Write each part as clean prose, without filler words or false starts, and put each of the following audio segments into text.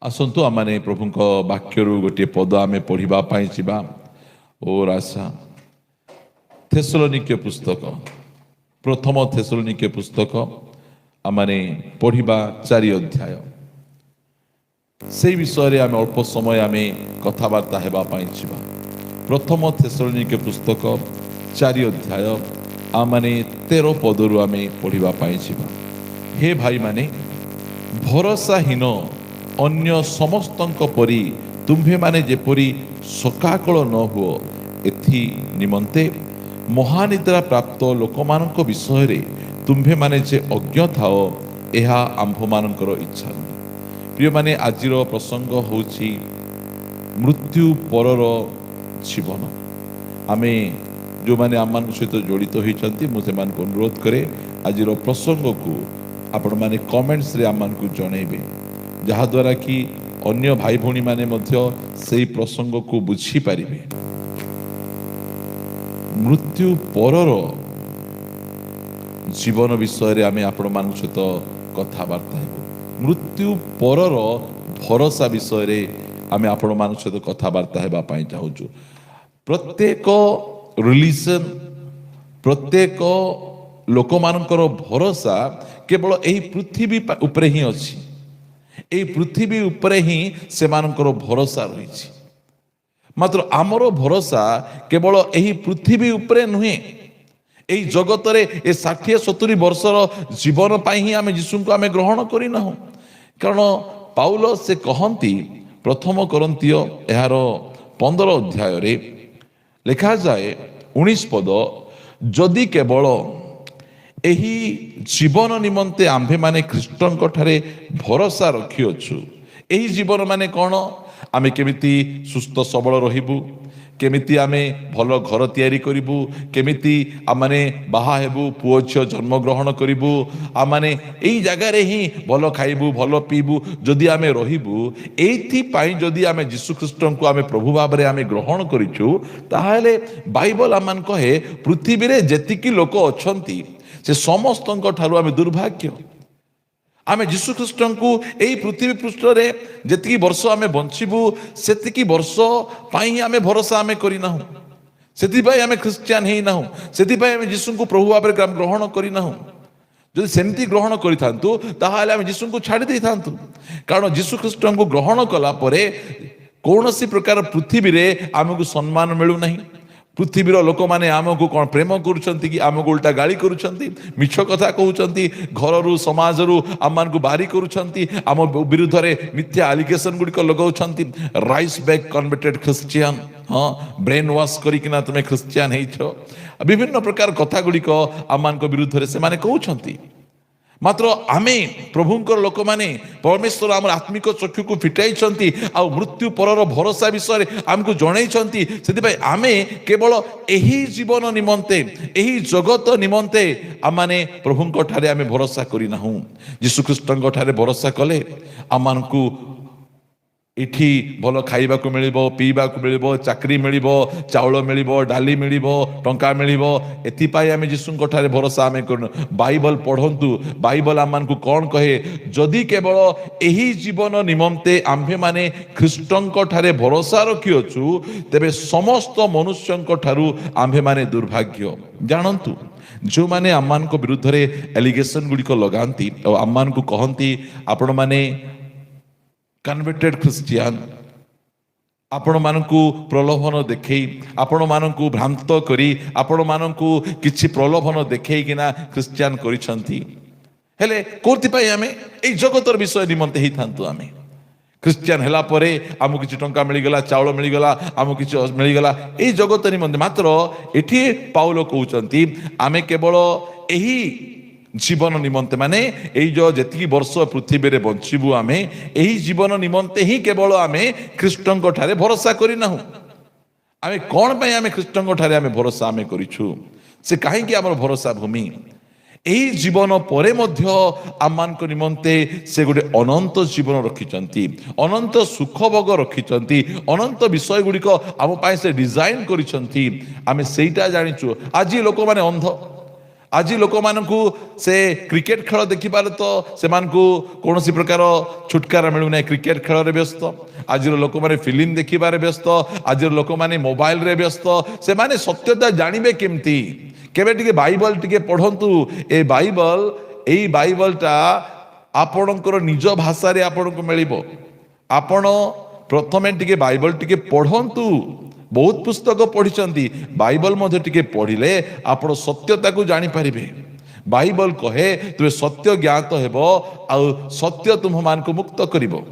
आसतु आमे प्रभु वाक्य गोटे पद आम पढ़ा जा और आशा थेसलोनिके पुस्तक प्रथम थेसलोनिके पुस्तक आमे पढ़ा 4 अध्याय से विषय आम अल्प समय आम कथबार्ता होगापाई जा प्रथम थेसलोनिके पुस्तक 4 अध्याय आमे 13 पदरु आम पढ़ापाई जा। हे भाई माने भरोसाहीन अन्य समस्तक परी तुम्भे माने जेपरी सकाकल न हुओ एथि निमंते महानिद्रा प्राप्त लोकमानक विषय रे तुम्भे माने जे अज्ञ थाओ एहा आंभ मानकर इच्छा नहीं। प्रिय माने आजिर प्रसंग होछि मृत्यु परर जीवन। आमे जो माने आमान सहित जड़ित होइछंती मु से मान को अनुरोध करे आजिर प्रसंग को आपण माने कमेंट्स रे आमान को जणैबे जहा द्वारा कि अन्य भाई भौणी माने मध्य सेही प्रसंग को बुझी पारिबे। मृत्यु परर जीवन विषय रे आमे आपण मान सहित कथबार्ता हेबो। मृत्यु परर भरोसा विषय रे आमे आपण मान सहित कथबार्ता हेबा पई चाहूछु। प्रत्येक रिलीजन प्रत्येक लोक मानकर भरोसा केवल एही पृथ्वी उपरे ही अछि। एही पृथ्वी उपरे ही से मानकर भरोसा रही। मात्र आमर भरोसा केवल एही पृथ्वी उपरे नुहे एही जगत रे ए 60-70 वर्षर जीवन पाई ही आमे यीशु को आमे ग्रहण करि नहु। कारण पाउल से कहंती प्रथम कोरिन्थियो एहार 15 अध्याय रे लिखा जाए 19 पद जदि केवल एही जीवन निमंते आंभे माने ख्रीष्टन ठारे भरोसा रखिअछु। एही जीवन माने कौन आमे केमिति सुस्थ सबल रहिबु, केमिति आमे भल घर तैयारी करिबु, केमिति आमाने बाहा हेबु, पुओ झियो जन्म ग्रहण करिबु, आमाने एही जगह रे ही भल खाइबु भल पीबु जदि आमे रहिबु। एथि पाई जदि आमे यीशु ख्रीष्टन को आमे प्रभु भाव रे आमे ग्रहण करिछु ताहाले बाइबल आमान कहे पृथ्वी रे जेतिकी लोक अछंती से समस्त ठारू आमे दुर्भाग्य। आमे यीशु ख्रीष्टन को एही पृथ्वी पृष्ठ रे जेतिकी वर्ष आमे बंचिबु सेतिकी वर्ष पाई आमे भरोसा आमे करि नाहु। सेति पाई आमे क्रिश्चियन हेई नाहु। सेति पाई आमे यीशु को प्रभु भाव रे ग्रहण करि नाहु। जदि सेमती ग्रहण करिथांतु ताहाले आमे यीशु को छाड़ी देथांतु। कारण यीशु ख्रीष्टन को ग्रहण कला परे कोनोसी प्रकार पृथ्वी रे आमको सम्मान मिलु नहीं। पृथ्वीर लोक माने आमको कौन प्रेम करुछंती कि आमको उल्टा गाली करुछंती, मिछ कथा कहउछंती, घररू समाजरू आमान को बारी करुछंती, आम विरुद्ध रे मिथ्या एलिगेशन गुडी को लगाउछंती। राइस बैक कन्वर्टेड क्रिश्चियन, हाँ ब्रेन वॉश करिकिना तुमे क्रिश्चियन हेइछो। विभिन्न प्रकार कथा गुडी को आमान को विरुद्ध रे से माने कहउछंती। मात्र आमे प्रभुंकर लोक माने परमेश्वर आम आत्मिक चक्षु को फिटाई आ मृत्यु परर भरोसा विषय आमको जणई से आमे केवल एही जीवन निमंते एही जगत निमंते आमाने प्रभुंक ठारे आमे भरोसा करि नाहु। यीशु ख्रीष्टन ठारे भरोसा कले आमानकु इठी भल खाइबा को मिलिबो, पीबा को मिलिबो, चाकरी मिलिबो, चाउल मिलिबो, डाली मिलिबो, टंका मिलिबो। एथि पाई आमे यीशु ठारे भरोसा आमे करनु। बाइबल पढ़ंतु। बाइबल आमान को कौन कहे जदि केवल एही जीवन निमंते आम्भे माने ख्रीष्टन ठारे भरोसा रखिअछु तेबे समस्त मनुष्यन ठारू आम्भे माने दुर्भाग्य। जानंतु जो माने आमान को विरुद्ध रे एलिगेशन गुडी को लगांती और आमान को कहंती आपण माने कन्वर्टेड क्रिश्चियन, आपण मानकु प्रलोभन देखई, आपण मानकु भ्रांत करी, आपण मानकु किछि प्रलोभन देखई किना क्रिश्चियन करिसंती। हेले कोथि पई आमे एई जगतर विषय निमंते ही थांतु। आमे क्रिश्चियन हेला परे आमु किछि टंका मिली गला, चाउल मिली गला, आमु किछि मिली गला एई जगत निमंते। मात्र एठी पाउल कहउचंती आमे केवल एही जीवन निमंते माने एई जो जेतिकी वर्ष पृथ्वी रे बंचिबु आमे एही जीवन निमंते ही केवल आमे ख्रीष्टन को ठारे भरोसा करि नाहु। आमे कोन पई आमे ख्रीष्टन को ठारे आमे भरोसा आमे करिछु से काहे कि हमर भरोसा भूमि एही जीवन परे मध्य आमान को निमंते से गोटे अनंत जीवन रखिचंती, अनंत सुख भोग रखिचंती, अनंत विषय गुडी को आम पाए से डिजाइन करिचंती। आमे सेइटा जानिछु। आज लोक माने अंध आज लोक मानू से क्रिकेट खेल देखिबार तो से कौन प्रकार छुटकारा मिलूना क्रिकेट खेल रे व्यस्त। आज लोक मैंने फिल्म देखिबार व्यस्त। आज लोक मैंने मोबाइल रे व्यस्त। से माने सत्यता जानवे केमती केबे टिके बाइबल टिके पढ़ंतु। ए बाइबलटा आपणकर निज भाषा रे आपनको मिलिबो। आपण प्रथमे टिके बाइबल टिके पढ़ंतु। बहुत पुस्तक पढ़ी बाइबल मध्य टिके पढ़िले आपण सत्यता को जानी पारिबे। बाइबल कहे तुमे सत्य ज्ञात हेबो आउ सत्य तुम मान को मुक्त करिबो।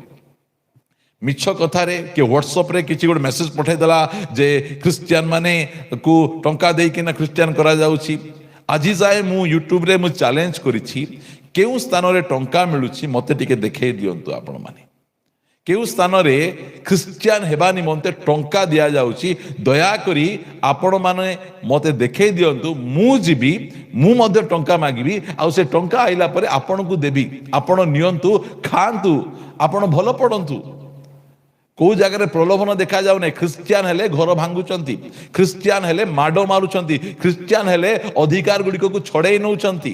मिछ कथारे कि व्हाट्सएप रे किछि गोटे मेसेज पठाई देला जे क्रिश्चियन माने को टंका देई किना क्रिश्चियन करा जाउछि। आज जाए मु यूट्यूब रे मु चैलेंज करिछि केउ स्थान रे टंका मिलुछि मते टिके देखाई दियंतु। आपण माने केउ स्थान रे क्रिश्चियन हेबा निमंते टंका दिया जाउछि दया करी आपण माने मते देखाई दियंतु। मु जीबी मु मध्य टंका मागिबी आउ से टंका आइला परे आपण को देबी। आपण नियंतु खांतु आपण भलो पडंतु। को जगह प्रलोभन देखा जाउ नै। क्रिश्चियन हेले घर भांगुचंती। क्रिश्चियन हेले माडो मारुचंती। क्रिश्चियन हेले अधिकार गुडी को छड़ाई नउचंती।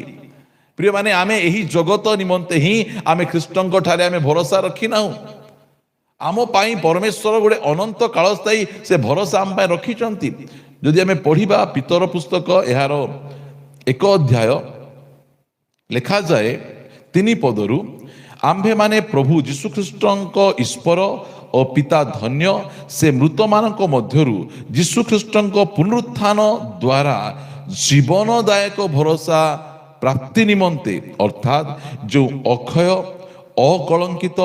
प्रिय माने आमे एही जगत निमंते ही आमे ख्रीष्टंक ठारे आमे भरोसा रखी नाउ। आम पाई परमेश्वर गोटे अनंत काल स्थायी से भरोसा आम पाई रखिचंती। जदि आमे पढ़िबा पितर पुस्तक यार 1 अध्याय लिखा जाए 3 पदरु आम्भे माने प्रभु जीशु ख्रीष्टंक ईश्वर और पिता धन्य से मृत मानक मध्यरु जीशु ख्रीष्टंक पुनरुत्थान द्वारा जीवनदायक भरोसा प्राप्ति निमंते अर्थात जो अक्षय अकलंकित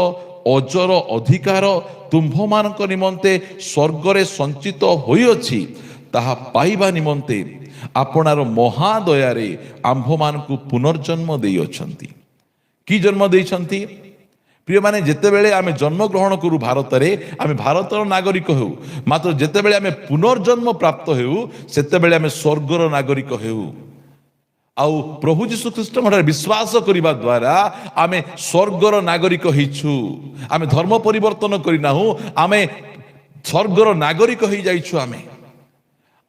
अजर अधिकार तुम्भ मानक निमंते स्वर्ग रे संचित होई अछि ताहा पाइबा निमंते आपनार महादया रे आम्भ मानक पुनर्जन्म देई अछंती। की जन्म देइछंती? प्रिय माने जेते बेले आमे जन्म ग्रहण करू भारत रे आमे भारतर नागरिक हेउ। मात्र जेते बेले आमे पुनर्जन्म प्राप्त हेउ सेते बेले आमे स्वर्गर नागरिक हेउ। आउ प्रभु जीशु ख्रीष्ट ठारे विश्वास करिबा द्वारा आमे स्वर्गर नागरिक हिछु। आमे धर्म परिवर्तन करिनाहु आमे स्वर्गर नागरिक होई जाइछु।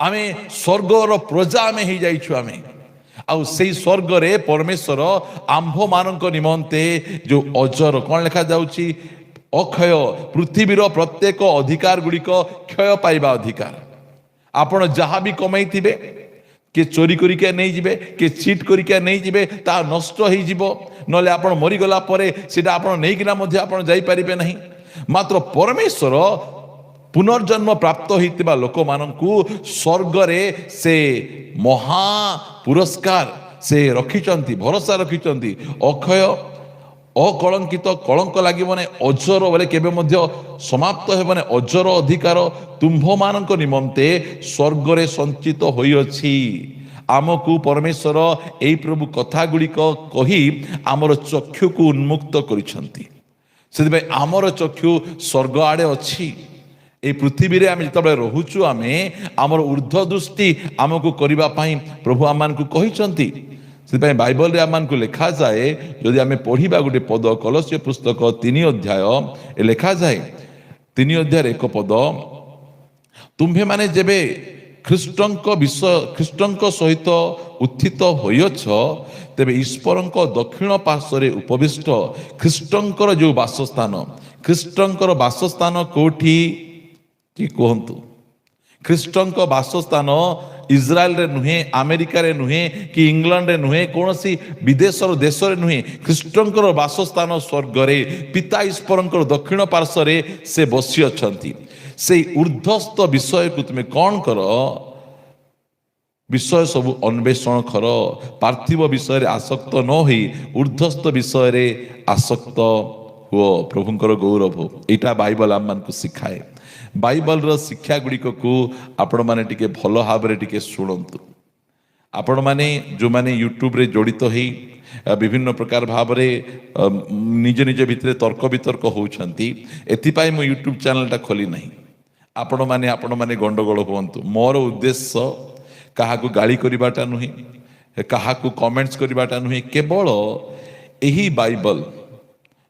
आमे स्वर्गर प्रजा आमे होई जाइछु। आउ सेई स्वर्ग रे परमेश्वर आम्भ मानक निमंते जो अजर कोन लिखा जाउची अक्षय पृथ्वीर प्रत्येक अधिकार गुड़िक क्षय पाइबा अधिकार। आपण जहाँ भी कमाई थिबे के चोरी करिके नहीं जिबे के चीट करिके नहीं जिबे ता नष्ट होई जिवो। नले आपण मरि गला परे सेटा आपण नै किना मध्ये आपण जाई परिबे नहीं। मात्र परमेश्वर पुनर्जन्म प्राप्त होइतिबा लोक माननकु स्वर्ग रे से महा पुरस्कार से रखिचंती भरोसा रखिचंती। अक्षय अकलंकित कलंक लागिबो नै अजर बोले केबे मध्ये समाप्त हेबो नै अजर अधिकार तुम्भ मानक निमंते स्वर्ग रे संचित होई अछि। आमकु परमेश्वर एई प्रभु कथा गुड़िक कही आमर चक्षु को उन्मुक्त करिसंती। सेदिबे आमर चक्षु स्वर्ग आड़े अछि। ए पृथ्वी रे आमे जतबे रहुचु आमर ऊर्ध्व दृष्टि आमको करिबा पई प्रभु आमानकु कहिसंती। सेदिबे बाइबल रे आमानकु लिखा जाए यदि आमे पढ़िबा गुटे पद कलस्य पुस्तक 3 अध्याय ए लिखा जाए 3 अध्याय 1 पद तुम्भे माने जेबे ख्रीष्टंक सहित उत्थित होइछ तेबे ईश्वरंक दक्षिण पार्श्व उपविष्ट ख्रीष्टंकर जो वासस्थान ख्रीष्टंकर वासस्थान कोठी कि कहतु। ख्रीष्टंक वासस्थान इज्राएल रे नुहे अमेरिका रे नुहे कि इंग्लैंड रे नुहे कोनसी विदेशर देश रे नुहे ख्रीष्टंकर वासस्थान स्वर्ग रे पिता ईश्वरंकर दक्षिण पार्श्व रे से बसी अछंती। से ऊर्ध्वस्त विषय को तुम कौन कर विषय सब अन्वेषण कर पार्थिव विषय आसक्त न हो ऊर्ध्वस्त विषय रे आसक्त हो प्रभुंकर गौरव हो। यहाँ बाइबल आम मान को शिखाए। बाइबल रो शिक्षा गुड़िक को आपण माने टिके भलो भाव रे टिके शुणंतु। आपण माने जो माने यूट्यूब रे जड़ित हो विभिन्न प्रकार भाव रे निज निज भितर तर्क वितर्क होउछंती एथिपाई मो यूट्यूब चैनल टा खोली नहीं। आपण माने गंडगोल हुअंतु। मोर उद्देश्य काहाकू गाली करिबाटा नुहे काहाकू कमेंट्स करिबाटा नुहे केवल एही बाइबल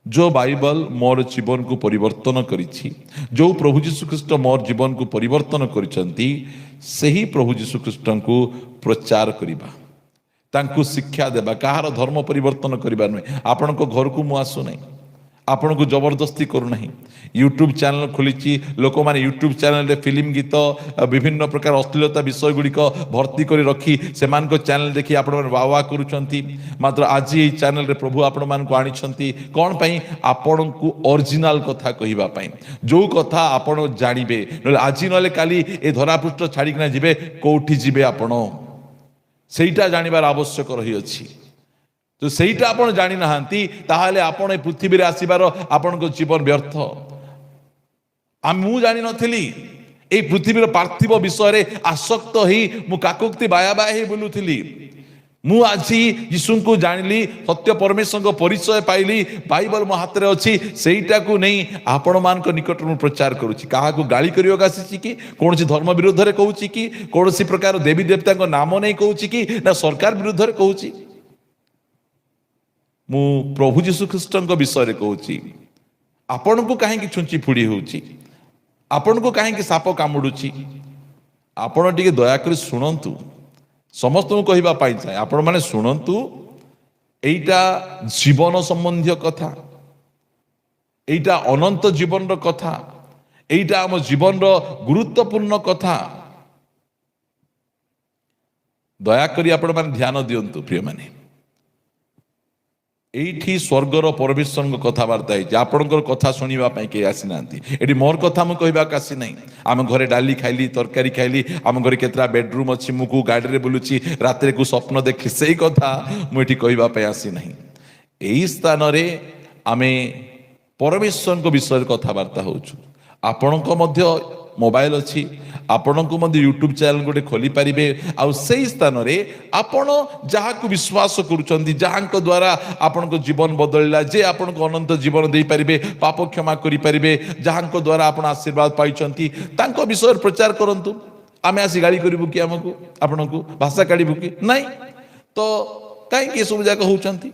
जो बाइबल मोर जीवन को परिवर्तन करिछि जो प्रभु जीशु ख्रीष्ट मोर जीवन को परिवर्तन करिसंती सही प्रभु जीशु ख्रीष्ट को प्रचार करिबा ତାଙ୍କୁ ଶିକ୍ଷା ଦେବା, କାହାର ଧର୍ମ ପରିବର୍ତ୍ତନ କରିବା ନୁହେଁ। ଆପଣଙ୍କ ଘରକୁ ମୁଁ ଆସୁନାହିଁ, ଆପଣଙ୍କୁ ଜବରଦସ୍ତି କରୁନାହିଁ। ୟୁଟ୍ୟୁବ୍ ଚ୍ୟାନେଲ ଖୋଲିଛି, ଲୋକମାନେ ୟୁଟ୍ୟୁବ୍ ଚ୍ୟାନେଲରେ ଫିଲ୍ମ ଗୀତ ବିଭିନ୍ନ ପ୍ରକାର ଅଶ୍ଳୀଳତା ବିଷୟ ଗୁଡ଼ିକ ଭର୍ତ୍ତି କରି ରଖି ସେମାନଙ୍କ ଚ୍ୟାନେଲ ଦେଖି ଆପଣମାନେ ବାୱା କରୁଛନ୍ତି। ମାତ୍ର ଆଜି ଏହି ଚ୍ୟାନେଲରେ ପ୍ରଭୁ ଆପଣମାନଙ୍କୁ ଆଣିଛନ୍ତି କ'ଣ ପାଇଁ? ଆପଣଙ୍କୁ ଅରିଜିନାଲ କଥା କହିବା ପାଇଁ, ଯେଉଁ କଥା ଆପଣ ଜାଣିବେ। ନହେଲେ ଆଜି ନହେଲେ କାଲି ଏ ଧରାପୃଷ୍ଠ ଛାଡ଼ିକିନା ଯିବେ, କେଉଁଠି ଯିବେ ଆପଣ ସେଇଟା ଜାଣିବାର ଆବଶ୍ୟକ ରହିଅଛି। ତ ସେଇଟା ଆପଣ ଜାଣିନାହାନ୍ତି, ତାହେଲେ ଆପଣ ଏ ପୃଥିବୀରେ ଆସିବାର ଆପଣଙ୍କ ଜୀବନ ବ୍ୟର୍ଥ। ମୁଁ ଜାଣିନଥିଲି এই পৃথিবীর পার্থিব বিষয়ে আসক্ত হই মু কাকুক্তি বায়া বায়া হই বুলুଥିଲି। মু আজি যীশুଙ୍କୁ জানিলি, সত্য পরমেশ্বরଙ୍କ পরিচয় পাইলি, বাইবেল ମୋ ହାତରେ ଅଛି, ସେଇଟାକୁ ନେଇ ଆପଣମାନଙ୍କ ନିକଟରେ ମୁଁ ପ୍ରଚାର କରୁଛି। କାହାକୁ ଗାଳି କରିବାକୁ ଆସିଛି କି? କୌଣସି ଧର୍ମ ବିରୁଦ୍ଧରେ କହୁଛି କି? କୌଣସି ପ୍ରକାର ଦେବୀ ଦେବତାଙ୍କ ନାମ ନେଇ କହୁଛି କି? ନା ସରକାର ବିରୁଦ୍ଧରେ କହୁଛି? ମୁଁ ପ୍ରଭୁ ଯୀଶୁ ଖ୍ରୀଷ୍ଟଙ୍କ ବିଷୟରେ କହୁଛି। ଆପଣଙ୍କୁ କାହିଁକି ଛୁଞ୍ଚି ଫୁଡ଼ି ହେଉଛି? ଆପଣଙ୍କୁ କାହିଁକି ସାପ କାମୁଡୁଛି? ଆପଣ ଟିକେ ଦୟାକରି ଶୁଣନ୍ତୁ। ସମସ୍ତଙ୍କୁ କହିବା ପାଇଁ ଚାହେଁ, ଆପଣମାନେ ଶୁଣନ୍ତୁ। এইটা ଜୀବନ ସମ୍ବନ୍ଧୀୟ କଥା, এইটা ଅନନ୍ତ ଜୀବନର କଥା, এইটা ଆମ ଜୀବନର ଗୁରୁତ୍ୱପୂର୍ଣ୍ଣ କଥା। ଦୟାକରି ଆପଣମାନେ ଧ୍ୟାନ ଦିଅନ୍ତୁ ପ୍ରିୟମାନେ। এইଠି ସ୍ୱର୍ଗର ପରମେଶ୍ୱରଙ୍କ କଥାବାର୍ତ୍ତା ହେଇଛି। ଆପଣଙ୍କର କଥା ଶୁଣିବା ପାଇଁ କେହି ଆସିନାହାନ୍ତି। ଏଠି ମୋର କଥା ମୁଁ କହିବାକୁ ଆସିନାହିଁ। ଆମ ଘରେ ଡାଲି ଖାଇଲି, ତରକାରୀ ଖାଇଲି, ଆମ ଘରେ କେତେଟା ବେଡରୁମ୍ ଅଛି, ମୁଁ କେଉଁ ଗାଡ଼ିରେ ବୁଲୁଛି, ରାତିରେ କେଉଁ ସ୍ୱପ୍ନ ଦେଖି, ସେଇ କଥା ମୁଁ ଏଠି କହିବା ପାଇଁ ଆସିନାହିଁ। ଏହି ସ୍ଥାନରେ ଆମେ ପରମେଶ୍ୱରଙ୍କ ବିଷୟରେ କଥାବାର୍ତ୍ତା ହେଉଛୁ। ଆପଣଙ୍କ ମଧ୍ୟ ମୋବାଇଲ ଅଛି, ଆପଣଙ୍କୁ ମଧ୍ୟ ୟୁଟ୍ୟୁବ୍ ଚ୍ୟାନେଲ ଗୋଟେ ଖୋଲିପାରିବେ। ଆଉ ସେଇ ସ୍ଥାନରେ ଆପଣ ଯାହାକୁ ବିଶ୍ୱାସ କରୁଛନ୍ତି, ଯାହାଙ୍କ ଦ୍ୱାରା ଆପଣଙ୍କ ଜୀବନ ବଦଳିଲା, ଯେ ଆପଣଙ୍କୁ ଅନନ୍ତ ଜୀବନ ଦେଇପାରିବେ, ପାପ କ୍ଷମା କରିପାରିବେ, ଯାହାଙ୍କ ଦ୍ୱାରା ଆପଣ ଆଶୀର୍ବାଦ ପାଇଛନ୍ତି, ତାଙ୍କ ବିଷୟରେ ପ୍ରଚାର କରନ୍ତୁ। ଆମେ ଆସି ଗାଳି କରିବୁ କି? ଆମକୁ ଆପଣଙ୍କୁ ଭାଷା କାଢ଼ିବୁ କି? ନାଇଁ। ତ କାହିଁକି ଏସବୁ ଯାକ ହେଉଛନ୍ତି?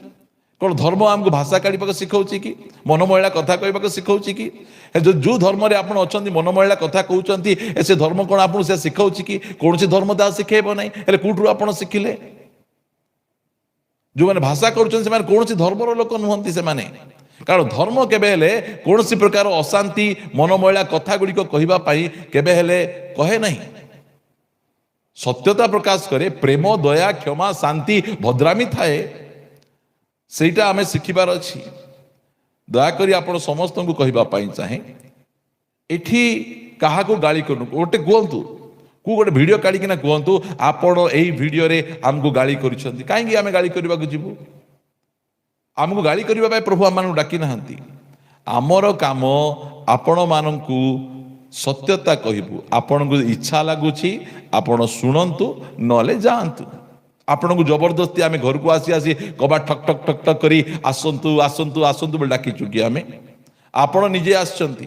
କ'ଣ ଧର୍ମ ଆମକୁ ଭାଷା କାଢ଼ିବାକୁ ଶିଖାଉଛି କି? ମନମହିଳା କଥା କହିବାକୁ ଶିଖାଉଛି କି? ଯେଉଁ ଧର୍ମରେ ଆପଣ ଅଛନ୍ତି, ମନମହିଳା କଥା କହୁଛନ୍ତି, ସେ ଧର୍ମ କ'ଣ ଆପଣଙ୍କୁ ସେ ଶିଖାଉଛି କି? କୌଣସି ଧର୍ମ ତାହା ଶିଖେଇବ ନାହିଁ। ହେଲେ କୋଉଠୁ ଆପଣ ଶିଖିଲେ? ଯେଉଁମାନେ ଭାଷା କରୁଛନ୍ତି ସେମାନେ କୌଣସି ଧର୍ମର ଲୋକ ନୁହନ୍ତି ସେମାନେ। କାରଣ ଧର୍ମ କେବେ ହେଲେ କୌଣସି ପ୍ରକାର ଅଶାନ୍ତି, ମନମହିଳା କଥା ଗୁଡ଼ିକ କହିବା ପାଇଁ କେବେ ହେଲେ କହେ ନାହିଁ। ସତ୍ୟତା ପ୍ରକାଶ କରେ, ପ୍ରେମ, ଦୟା, କ୍ଷମା, ଶାନ୍ତି, ଭଦ୍ରାମୀ ଥାଏ। ସେଇଟା ଆମେ ଶିଖିବାର ଅଛି। ଦୟାକରି ଆପଣ ସମସ୍ତଙ୍କୁ କହିବା ପାଇଁ ଚାହେଁ, ଏଠି କାହାକୁ ଗାଳି କରନ୍ତୁ। ଗୋଟେ କୁହନ୍ତୁ, ଗୋଟେ ଭିଡ଼ିଓ କାଢ଼ିକିନା କୁହନ୍ତୁ, ଆପଣ ଏଇ ଭିଡ଼ିଓରେ ଆମକୁ ଗାଳି କରିଛନ୍ତି। କାହିଁକି ଆମେ ଗାଳି କରିବାକୁ ଯିବୁ? ଆମକୁ ଗାଳି କରିବା ପାଇଁ ପ୍ରଭୁ ଆମମାନଙ୍କୁ ଡାକି ନାହାନ୍ତି। ଆମର କାମ ଆପଣମାନଙ୍କୁ ସତ୍ୟତା କହିବୁ। ଆପଣଙ୍କୁ ଇଚ୍ଛା ଲାଗୁଛି ଆପଣ ଶୁଣନ୍ତୁ, ନହେଲେ ଯାଆନ୍ତୁ। ଆପଣଙ୍କୁ ଜବରଦସ୍ତି ଆମେ ଘରକୁ ଆସି ଆସି କବାଟ ଠକ୍ ଠକ୍ ଠକ୍ ଠକ୍ କରି ଆସନ୍ତୁ ଆସନ୍ତୁ ଆସନ୍ତୁ ବୋଲି ଡାକିଛୁ କି ଆମେ? ଆପଣ ନିଜେ ଆସିଛନ୍ତି।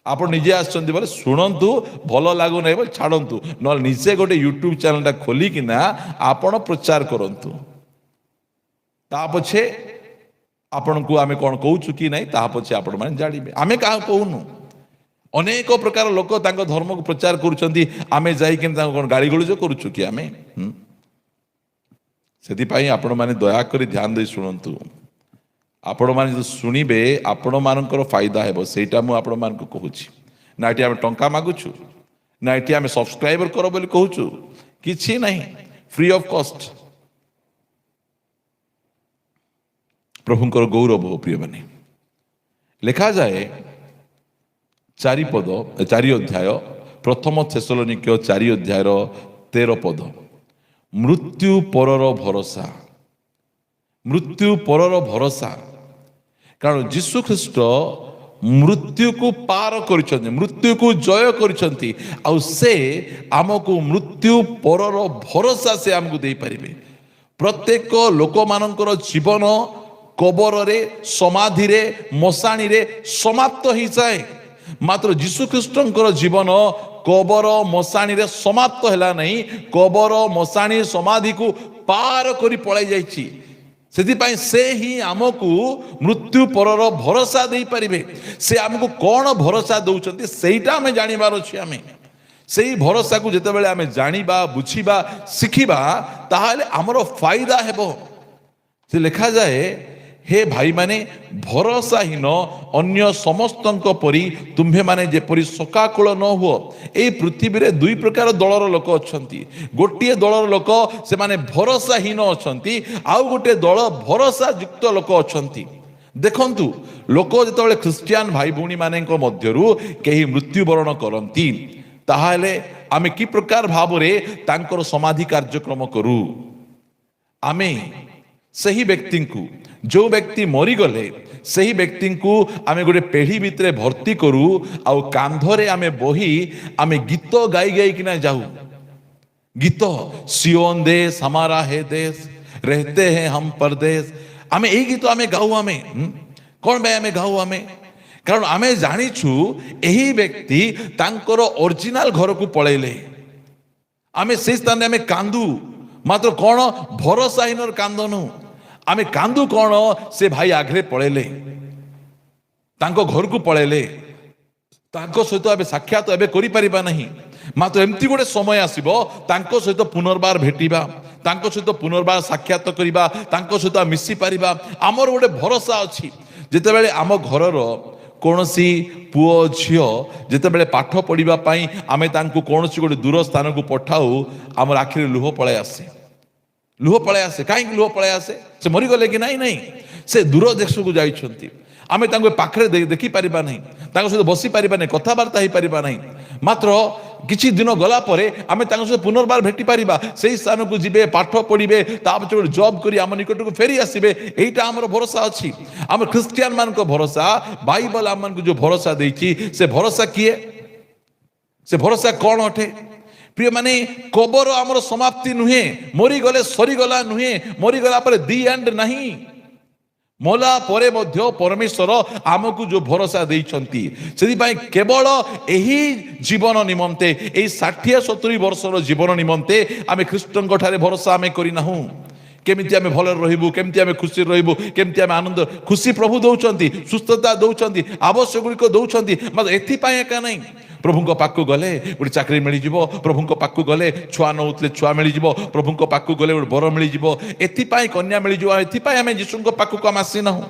ଆପଣ ନିଜେ ଆସିଛନ୍ତି ବୋଲେ ଶୁଣନ୍ତୁ, ଭଲ ଲାଗୁନାହିଁ ବୋଲେ ଛାଡ଼ନ୍ତୁ, ନହେଲେ ନିଜେ ଗୋଟେ ୟୁଟ୍ୟୁବ୍ ଚ୍ୟାନେଲଟା ଖୋଲିକିନା ଆପଣ ପ୍ରଚାର କରନ୍ତୁ। ତା ପଛେ ଆପଣଙ୍କୁ ଆମେ କ'ଣ କହୁଛୁ କି ନାହିଁ, ତାହା ପଛେ ଆପଣମାନେ ଜାଣିବେ। ଆମେ କାହାକୁ କହୁନୁ। ଅନେକ ପ୍ରକାର ଲୋକ ତାଙ୍କ ଧର୍ମକୁ ପ୍ରଚାର କରୁଛନ୍ତି, ଆମେ ଯାଇକିନା ତାଙ୍କୁ କ'ଣ ଗାଳି ଗୁଳଜ କରୁଛୁ କି ଆମେ? ସେଥିପାଇଁ ଆପଣମାନେ ଦୟାକରି ଧ୍ୟାନ ଦେଇ ଶୁଣନ୍ତୁ। ଆପଣମାନେ ଯଦି ଶୁଣିବେ ଆପଣମାନଙ୍କର ଫାଇଦା ହେବ, ସେଇଟା ମୁଁ ଆପଣମାନଙ୍କୁ କହୁଛି। ନା ଏଠି ଆମେ ଟଙ୍କା ମାଗୁଛୁ, ନା ଏଠି ଆମେ ସବସ୍କ୍ରାଇବର କର ବୋଲି କହୁଛୁ, କିଛି ନାହିଁ। ଫ୍ରି ଅଫ୍ କଷ୍ଟ। ପ୍ରଭୁଙ୍କର ଗୌରବ ପ୍ରିୟମାନେ। ଲେଖାଯାଏ 4 ଅଧ୍ୟାୟ, ପ୍ରଥମ ଥେସଲୋନିକ୍ୟ 4 ଅଧ୍ୟାୟର 13 ପଦ, ମୃତ୍ୟୁ ପରର ଭରସା। ମୃତ୍ୟୁ ପରର ଭରସା। କାରଣ ଯୀଶୁ ଖ୍ରୀଷ୍ଟ ମୃତ୍ୟୁକୁ ପାର କରିଛନ୍ତି, ମୃତ୍ୟୁକୁ ଜୟ କରିଛନ୍ତି। ଆଉ ସେ ଆମକୁ ମୃତ୍ୟୁ ପରର ଭରସା ସେ ଆମକୁ ଦେଇପାରିବେ। ପ୍ରତ୍ୟେକ ଲୋକମାନଙ୍କର ଜୀବନ କବରରେ, ସମାଧିରେ, ମଶାଣିରେ ସମାପ୍ତ ହେଇଯାଏ। ମାତ୍ର ଯୀଶୁ ଖ୍ରୀଷ୍ଟଙ୍କର ଜୀବନ କବର, ମଶାଣିରେ ସମାପ୍ତ ହେଲା ନାହିଁ। କବର, ମଶାଣି, ସମାଧିକୁ ପାର କରି ପଳାଇ ଯାଇଛି। ସେଥିପାଇଁ ସେ ହିଁ ଆମକୁ ମୃତ୍ୟୁ ପରର ଭରସା ଦେଇପାରିବେ। ସେ ଆମକୁ କ'ଣ ଭରସା ଦେଉଛନ୍ତି ସେଇଟା ଆମେ ଜାଣିବାର ଅଛି। ଆମେ ସେଇ ଭରସାକୁ ଯେତେବେଳେ ଆମେ ଜାଣିବା, ବୁଝିବା, ଶିଖିବା, ତାହେଲେ ଆମର ଫାଇଦା ହେବ। ସେ ଲେଖାଯାଏ, ହେ ଭାଇମାନେ, ଭରସାହୀନ ଅନ୍ୟ ସମସ୍ତଙ୍କ ପରି ତୁମ୍ଭେମାନେ ଯେପରି ଶୋକାକୁଳ ନ ହୁଅ। ଏଇ ପୃଥିବୀରେ ଦୁଇ ପ୍ରକାର ଦଳର ଲୋକ ଅଛନ୍ତି। ଗୋଟିଏ ଦଳର ଲୋକ ସେମାନେ ଭରସାହୀନ ଅଛନ୍ତି, ଆଉ ଗୋଟିଏ ଦଳ ଭରସା ଯୁକ୍ତ ଲୋକ ଅଛନ୍ତି। ଦେଖନ୍ତୁ, ଲୋକ ଯେତେବେଳେ ଖ୍ରୀଷ୍ଟିଆନ ଭାଇ ଭଉଣୀ ମାନଙ୍କ ମଧ୍ୟରୁ କେହି ମୃତ୍ୟୁବରଣ କରନ୍ତି, ତାହେଲେ ଆମେ କି ପ୍ରକାର ଭାବରେ ତାଙ୍କର ସମାଧି କାର୍ଯ୍ୟକ୍ରମ କରୁ? ଆମେ ସେହି ବ୍ୟକ୍ତିଙ୍କୁ, ଯେଉଁ ବ୍ୟକ୍ତି ମରିଗଲେ ସେହି ବ୍ୟକ୍ତିଙ୍କୁ ଆମେ ଗୋଟେ ପେଢ଼ି ଭିତରେ ଭର୍ତ୍ତି କରୁ, ଆଉ କାନ୍ଧରେ ଆମେ ବହି ଆମେ ଗୀତ ଗାଇ ଗାଇକିନା ଯାଉ। ଗୀତ, ସିଓନ ଦେଶ ହମାରା ହେ ଦେଶ, ରେହତେ ହେ ହମ ପରଦେଶ। ଆମେ ଏଇ ଗୀତ ଆମେ ଗାଉ। ଆମେ କ'ଣ ପାଇଁ ଆମେ ଗାଉ? ଆମେ କାରଣ ଆମେ ଜାଣିଛୁ ଏହି ବ୍ୟକ୍ତି ତାଙ୍କର ଅରିଜିନାଲ ଘରକୁ ପଳେଇଲେ। ଆମେ ସେଇ ସ୍ଥାନରେ ଆମେ କାନ୍ଦୁ, ମାତ୍ର କ'ଣ ଭରସାହୀନର କାନ୍ଦ ନୁହଁ। ଆମେ କାନ୍ଦୁ କ'ଣ, ସେ ଭାଇ ଆଗରେ ପଳେଇଲେ, ତାଙ୍କ ଘରକୁ ପଳେଇଲେ, ତାଙ୍କ ସହିତ ଏବେ ସାକ୍ଷାତ ଏବେ କରିପାରିବା ନାହିଁ। ମାତ୍ର ଏମିତି ଗୋଟେ ସମୟ ଆସିବ ତାଙ୍କ ସହିତ ପୁନର୍ବାର ଭେଟିବା, ତାଙ୍କ ସହିତ ପୁନର୍ବାର ସାକ୍ଷାତ କରିବା, ତାଙ୍କ ସହିତ ମିଶି ପାରିବା। ଆମର ଗୋଟେ ଭରସା ଅଛି। ଯେତେବେଳେ ଆମ ଘରର କୌଣସି ପୁଅ ଝିଅ ଯେତେବେଳେ ପାଠ ପଢ଼ିବା ପାଇଁ ଆମେ ତାଙ୍କୁ କୌଣସି ଗୋଟେ ଦୂର ସ୍ଥାନକୁ ପଠାଉ, ଆମର ଆଖିରେ ଲୁହ ପଳାଇ ଆସେ। ଲୁହ ପଳାଇ ଆସେ। କାହିଁକି ଲୁହ ପଳାଇ ଆସେ? ସେ ମରିଗଲେ କି? ନାଇଁ ନାଇଁ, ସେ ଦୂର ଦେଶକୁ ଯାଇଛନ୍ତି। ଆମେ ତାଙ୍କୁ ପାଖରେ ଦେଖିପାରିବା ନାହିଁ, ତାଙ୍କ ସହିତ ବସିପାରିବା ନାହିଁ, କଥାବାର୍ତ୍ତା ହେଇପାରିବା ନାହିଁ। ମାତ୍ର କିଛି ଦିନ ଗଲା ପରେ ଆମେ ତାଙ୍କ ସହିତ ପୁନର୍ବାର ଭେଟି ପାରିବା। ସେଇ ସ୍ଥାନକୁ ଯିବେ, ପାଠ ପଢ଼ିବେ, ତାପରେ ଗୋଟେ ଜବ୍ କରି ଆମ ନିକଟକୁ ଫେରି ଆସିବେ। ଏଇଟା ଆମର ଭରସା ଅଛି। ଆମ ଖ୍ରୀଷ୍ଟିଆନ ମାନଙ୍କ ଭରସା, ବାଇବଲ ଆମମାନଙ୍କୁ ଯୋଉ ଭରସା ଦେଇଛି, ସେ ଭରସା କିଏ? ସେ ଭରସା କ'ଣ ଅଟେ? ପ୍ରିୟମାନେ, କବର ଆମର ସମାପ୍ତି ନୁହେଁ। ମରିଗଲେ ସରିଗଲା ନୁହେଁ। ମରିଗଲା ପରେ ଦି ଏଣ୍ଡ ନାହିଁ। ମଲା ପରେ ମଧ୍ୟ ପରମେଶ୍ୱର ଆମକୁ ଯୋଉ ଭରସା ଦେଇଛନ୍ତି, ସେଥିପାଇଁ କେବଳ ଏହି ଜୀବନ ନିମନ୍ତେ, ଏହି 60-70 ବର୍ଷର ଜୀବନ ନିମନ୍ତେ ଆମେ ଖ୍ରୀଷ୍ଟଙ୍କ ଠାରେ ଭରସା ଆମେ କରିନାହୁଁ। କେମିତି ଆମେ ଭଲରେ ରହିବୁ, କେମିତି ଆମେ ଖୁସିରେ ରହିବୁ, କେମିତି ଆମେ ଆନନ୍ଦ ଖୁସି ପ୍ରଭୁ ଦଉଛନ୍ତି, ସୁସ୍ଥତା ଦଉଛନ୍ତି, ଆବଶ୍ୟକ ଗୁଡ଼ିକ ଦଉଛନ୍ତି। ମାତ୍ର ଏଥିପାଇଁ ଏକା ନାହିଁ। ପ୍ରଭୁଙ୍କ ପାଖକୁ ଗଲେ ଗୋଟେ ଚାକିରି ମିଳିଯିବ, ପ୍ରଭୁଙ୍କ ପାଖକୁ ଗଲେ ଛୁଆ ନଉଥିଲେ ଛୁଆ ମିଳିଯିବ, ପ୍ରଭୁଙ୍କ ପାଖକୁ ଗଲେ ଗୋଟେ ବର ମିଳିଯିବ, ଏଥିପାଇଁ କନ୍ୟା ମିଳିଯିବ, ଏଥିପାଇଁ ଆମେ ଯୀଶୁଙ୍କ ପାଖକୁ ଆମେ ଆସିନାହୁଁ।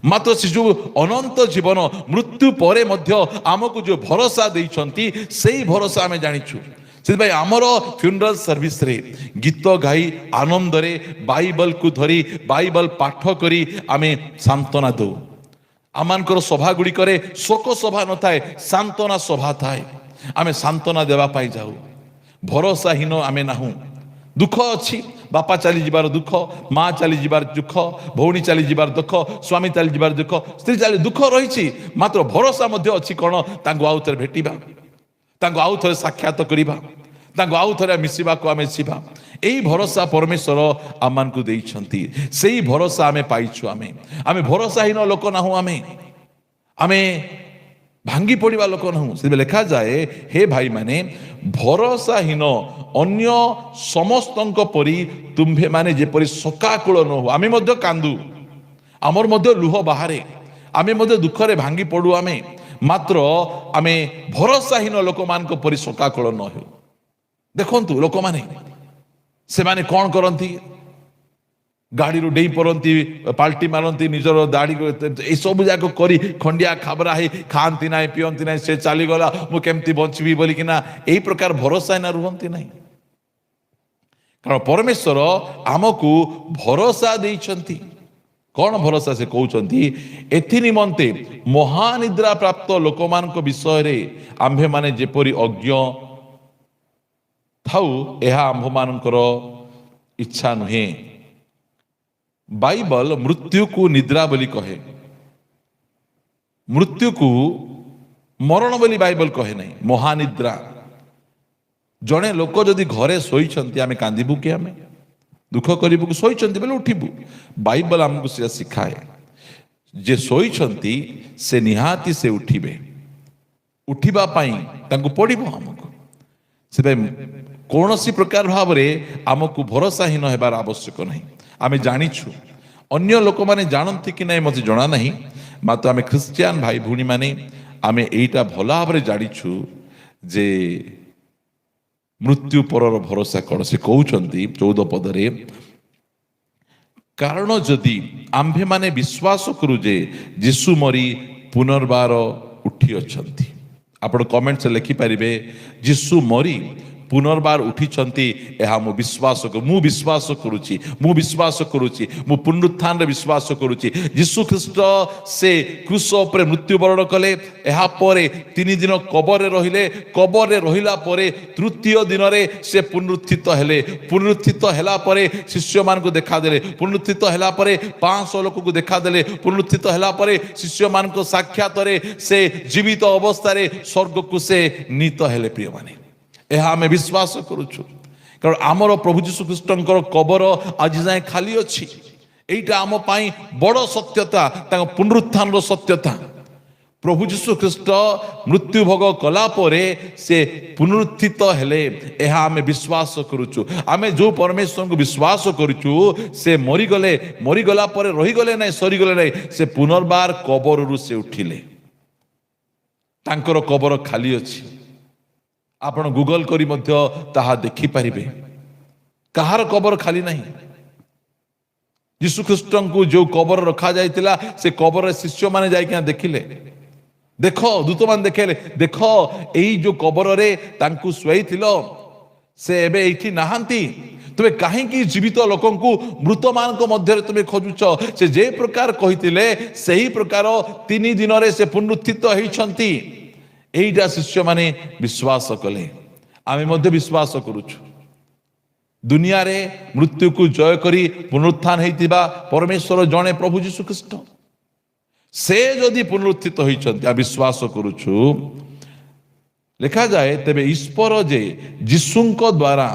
ମାତ୍ର ସେ ଯୋଉ ଅନନ୍ତ ଜୀବନ, ମୃତ୍ୟୁ ପରେ ମଧ୍ୟ ଆମକୁ ଯୋଉ ଭରସା ଦେଇଛନ୍ତି, ସେଇ ଭରସା ଆମେ ଜାଣିଛୁ। ସେଥିପାଇଁ ଆମର ଫ୍ୟୁନରାଲ ସର୍ଭିସରେ ଗୀତ ଗାଇ ଆନନ୍ଦରେ ବାଇବଲକୁ ଧରି ବାଇବଲ ପାଠ କରି ଆମେ ସାନ୍ତ୍ୱନା ଦଉ। ଆମମାନଙ୍କର ସଭା ଗୁଡ଼ିକରେ ଶୋକ ସଭା ନଥାଏ, ସାନ୍ତ୍ୱନା ସଭା ଥାଏ। ଆମେ ସାନ୍ତ୍ୱନା ଦେବା ପାଇଁ ଯାଉ। ଭରସାହୀନ ଆମେ ନାହୁଁ। ଦୁଃଖ ଅଛି, ବାପା ଚାଲିଯିବାର ଦୁଃଖ, ମା ଚାଲିଯିବାର ଦୁଃଖ, ଭଉଣୀ ଚାଲିଯିବାର ଦୁଃଖ, ସ୍ୱାମୀ ଚାଲିଯିବାର ଦୁଃଖ, ସ୍ତ୍ରୀ ଚାଲି ଦୁଃଖ ରହିଛି। ମାତ୍ର ଭରସା ମଧ୍ୟ ଅଛି କ'ଣ? ତାଙ୍କୁ ଆଉ ଥରେ ଭେଟିବା, ତାଙ୍କୁ ଆଉ ଥରେ ସାକ୍ଷାତ କରିବା, ତାଙ୍କୁ ଆଉ ଥରେ ମିଶିବାକୁ ଆମେ ଯିବା। ଏଇ ଭରସା ପରମେଶ୍ୱର ଆମମାନଙ୍କୁ ଦେଇଛନ୍ତି। ସେଇ ଭରସା ଆମେ ପାଇଛୁ। ଆମେ ଭରସାହୀନ ଲୋକ ନାହୁଁ। ଆମେ ଭାଙ୍ଗି ପଡ଼ିବା ଲୋକ ନାହୁଁ। ସେଥିପାଇଁ ଲେଖାଯାଏ, ହେ ଭାଇମାନେ, ଭରସାହୀନ ଅନ୍ୟ ସମସ୍ତଙ୍କ ପରି ତୁମ୍ଭେମାନେ ଯେପରି ଶୋକାକୁଳ ନ ହୁଅ। ଆମେ ମଧ୍ୟ କାନ୍ଦୁ, ଆମର ମଧ୍ୟ ଲୁହ ବାହାରେ, ଆମେ ମଧ୍ୟ ଦୁଃଖରେ ଭାଙ୍ଗି ପଡ଼ୁ। ମାତ୍ର ଆମେ ଭରସାହୀନ ଲୋକମାନଙ୍କ ପରି ଶୋକାକୁଳ ନ ହେଉ। ଦେଖନ୍ତୁ, ଲୋକମାନେ ସେମାନେ କ'ଣ କରନ୍ତି? ଗାଡ଼ିରୁ ଡେଇଁ ପଡ଼ନ୍ତି, ପାଲ୍ଟି ମାରନ୍ତି, ନିଜର ଦାଢ଼ି ଏସବୁ ଯାକ କରି ଖଣ୍ଡିଆ ଖାବରା ହେଇ ଖାଆନ୍ତି ନାହିଁ, ପିଅନ୍ତି ନାହିଁ। ସେ ଚାଲିଗଲା, ମୁଁ କେମିତି ବଞ୍ଚିବି ବୋଲିକିନା ଏଇ ପ୍ରକାର ଭରସା ନା ରୁହନ୍ତି ନାହିଁ। କାରଣ ପରମେଶ୍ୱର ଆମକୁ ଭରସା ଦେଇଛନ୍ତି। କ'ଣ ଭରସା? ସେ କହୁଛନ୍ତି, ଏଥି ନିମନ୍ତେ ମହାନିଦ୍ରା ପ୍ରାପ୍ତ ଲୋକମାନଙ୍କ ବିଷୟରେ ଆମ୍ଭେମାନେ ଯେପରି ଅଜ୍ଞ ଥାଉ, ଏହା ଆମ୍ଭମାନଙ୍କର ଇଚ୍ଛା ନୁହେଁ। ବାଇବଲ ମୃତ୍ୟୁକୁ ନିଦ୍ରା ବୋଲି କହେ। ମୃତ୍ୟୁକୁ ମରଣ ବୋଲି ବାଇବଲ କହେ ନାହିଁ, ମହାନିଦ୍ରା। ଜଣେ ଲୋକ ଯଦି ଘରେ ଶୋଇଛନ୍ତି, ଆମେ କାନ୍ଦିବୁ କି? ଆମେ ଦୁଃଖ କରିବୁ କି? ଶୋଇଛନ୍ତି ବୋଲେ ଉଠିବୁ। ବାଇବଲ ଆମକୁ ସେଟା ଶିଖାଏ, ଯେ ଶୋଇଛନ୍ତି ସେ ନିହାତି ସେ ଉଠିବେ। ଉଠିବା ପାଇଁ ତାଙ୍କୁ ପଡ଼ିବ ଆମକୁ। ସେଥିପାଇଁ କୌଣସି ପ୍ରକାର ଭାବରେ ଆମକୁ ଭରସାହୀନ ହେବାର ଆବଶ୍ୟକ ନାହିଁ। ଆମେ ଜାଣିଛୁ, ଅନ୍ୟ ଲୋକମାନେ ଜାଣନ୍ତି କି ନାହିଁ ମୋତେ ଜଣା ନାହିଁ, ମାତ୍ର ଆମେ ଖ୍ରୀଷ୍ଟିଆନ ଭାଇ ଭଉଣୀମାନେ ଆମେ ଏଇଟା ଭଲ ଭାବରେ ଜାଣିଛୁ ଯେ ମୃତ୍ୟୁ ପରର ଭରସା କ'ଣ? ସେ କହୁଛନ୍ତି 14 ପଦରେ, କାରଣ ଯଦି ଆମ୍ଭେମାନେ ବିଶ୍ୱାସ କରୁ ଯେ ଯୀଶୁ ମରି ପୁନର୍ବାର ଉଠି ଅଛନ୍ତି। ଆପଣ କମେଣ୍ଟରେ ଲେଖିପାରିବେ ଯୀଶୁ ମରି ପୁନର୍ବାର ଉଠିଛନ୍ତି, ଏହା ମୁଁ ବିଶ୍ୱାସ କରୁଛି, ମୁଁ ପୁନରୁତ୍ଥାନରେ ବିଶ୍ୱାସ କରୁଛି। ଯୀଶୁ ଖ୍ରୀଷ୍ଟ ସେ କ୍ରୁଶ ଉପରେ ମୃତ୍ୟୁବରଣ କଲେ, ଏହାପରେ 3 ଦିନ କବରରେ ରହିଲେ, କବରରେ ରହିଲା ପରେ ତୃତୀୟ ଦିନରେ ସେ ପୁନରୁତ୍ଥିତ ହେଲେ। ପୁନରୁତ୍ଥିତ ହେଲା ପରେ ଶିଷ୍ୟମାନଙ୍କୁ ଦେଖାଦେଲେ, ପୁନରୁତ୍ଥିତ ହେଲା ପରେ 500 ଲୋକଙ୍କୁ ଦେଖାଦେଲେ, ପୁନରୁତ୍ଥିତ ହେଲା ପରେ ଶିଷ୍ୟମାନଙ୍କ ସାକ୍ଷାତରେ ସେ ଜୀବିତ ଅବସ୍ଥାରେ ସ୍ୱର୍ଗକୁ ସେ ନୀତ ହେଲେ। ପ୍ରିୟମାନେ, ଏହା ଆମେ ବିଶ୍ୱାସ କରୁଛୁ, କାରଣ ଆମର ପ୍ରଭୁ ଯୀଶୁ ଖ୍ରୀଷ୍ଟଙ୍କର କବର ଆଜି ଯାଏଁ ଖାଲି ଅଛି। ଏଇଟା ଆମ ପାଇଁ ବଡ଼ ସତ୍ୟତା, ତାଙ୍କ ପୁନରୁତ୍ଥାନର ସତ୍ୟତା। ପ୍ରଭୁ ଯୀଶୁ ଖ୍ରୀଷ୍ଟ ମୃତ୍ୟୁ ଭୋଗ କଲା ପରେ ସେ ପୁନରୁତ୍ଥିତ ହେଲେ, ଏହା ଆମେ ବିଶ୍ୱାସ କରୁଛୁ। ଆମେ ଯେଉଁ ପରମେଶ୍ୱରଙ୍କୁ ବିଶ୍ୱାସ କରୁଛୁ, ସେ ମରିଗଲା ପରେ ରହିଗଲେ ନାହିଁ, ସରିଗଲେ ନାହିଁ, ସେ ପୁନର୍ବାର କବରରୁ ସେ ଉଠିଲେ। ତାଙ୍କର କବର ଖାଲି ଅଛି। ଆପଣ ଗୁଗଲ କରି ମଧ୍ୟ ତାହା ଦେଖିପାରିବେ। କାହାର କବର ଖାଲି ନାହିଁ। ଯୀଶୁ ଖ୍ରୀଷ୍ଟଙ୍କୁ ଯେଉଁ କବର ରଖାଯାଇଥିଲା, ସେ କବରରେ ଶିଷ୍ୟମାନେ ଯାଇକିନା ଦେଖିଲେ, ଦେଖ, ଦୂତମାନେ ଦେଖେଇଲେ, ଦେଖ ଏଇ ଯେଉଁ କବରରେ ତାଙ୍କୁ ଶୁଆଇଥିଲ, ସେ ଏବେ ଏଇଠି ନାହାନ୍ତି। ତୁମେ କାହିଁକି ଜୀବିତ ଲୋକଙ୍କୁ ମୃତମାନଙ୍କ ମଧ୍ୟରେ ତୁମେ ଖୋଜୁଛ? ସେ ଯେ ପ୍ରକାର କହିଥିଲେ ସେହି ପ୍ରକାର 3 ଦିନରେ ସେ ପୁନରୁତ୍ଥିତ ହେଇଛନ୍ତି। এইটা শিষ্যମାନେ ବିଶ୍ୱାସ କଲେ, ଆମେ ମଧ୍ୟ ବିଶ୍ୱାସ କରୁଛୁ। ଦୁନିଆରେ ମୃତ୍ୟୁକୁ ଜୟ କରି ପୁନରୁତ୍ଥାନ ହେଇଥିବା ପରମେଶ୍ୱର ଜଣେ ପ୍ରଭୁ ଯୀଶୁ ଖ୍ରୀଷ୍ଟ। ସେ ଯଦି ପୁନରୁତ୍ଥିତ ହେଇଛନ୍ତି, ଆମେ ବିଶ୍ୱାସ କରୁଛୁ। ଲେଖାଯାଏ, ତେବେ ଈଶ୍ୱର ଯେ ଯୀଶୁଙ୍କ ଦ୍ୱାରା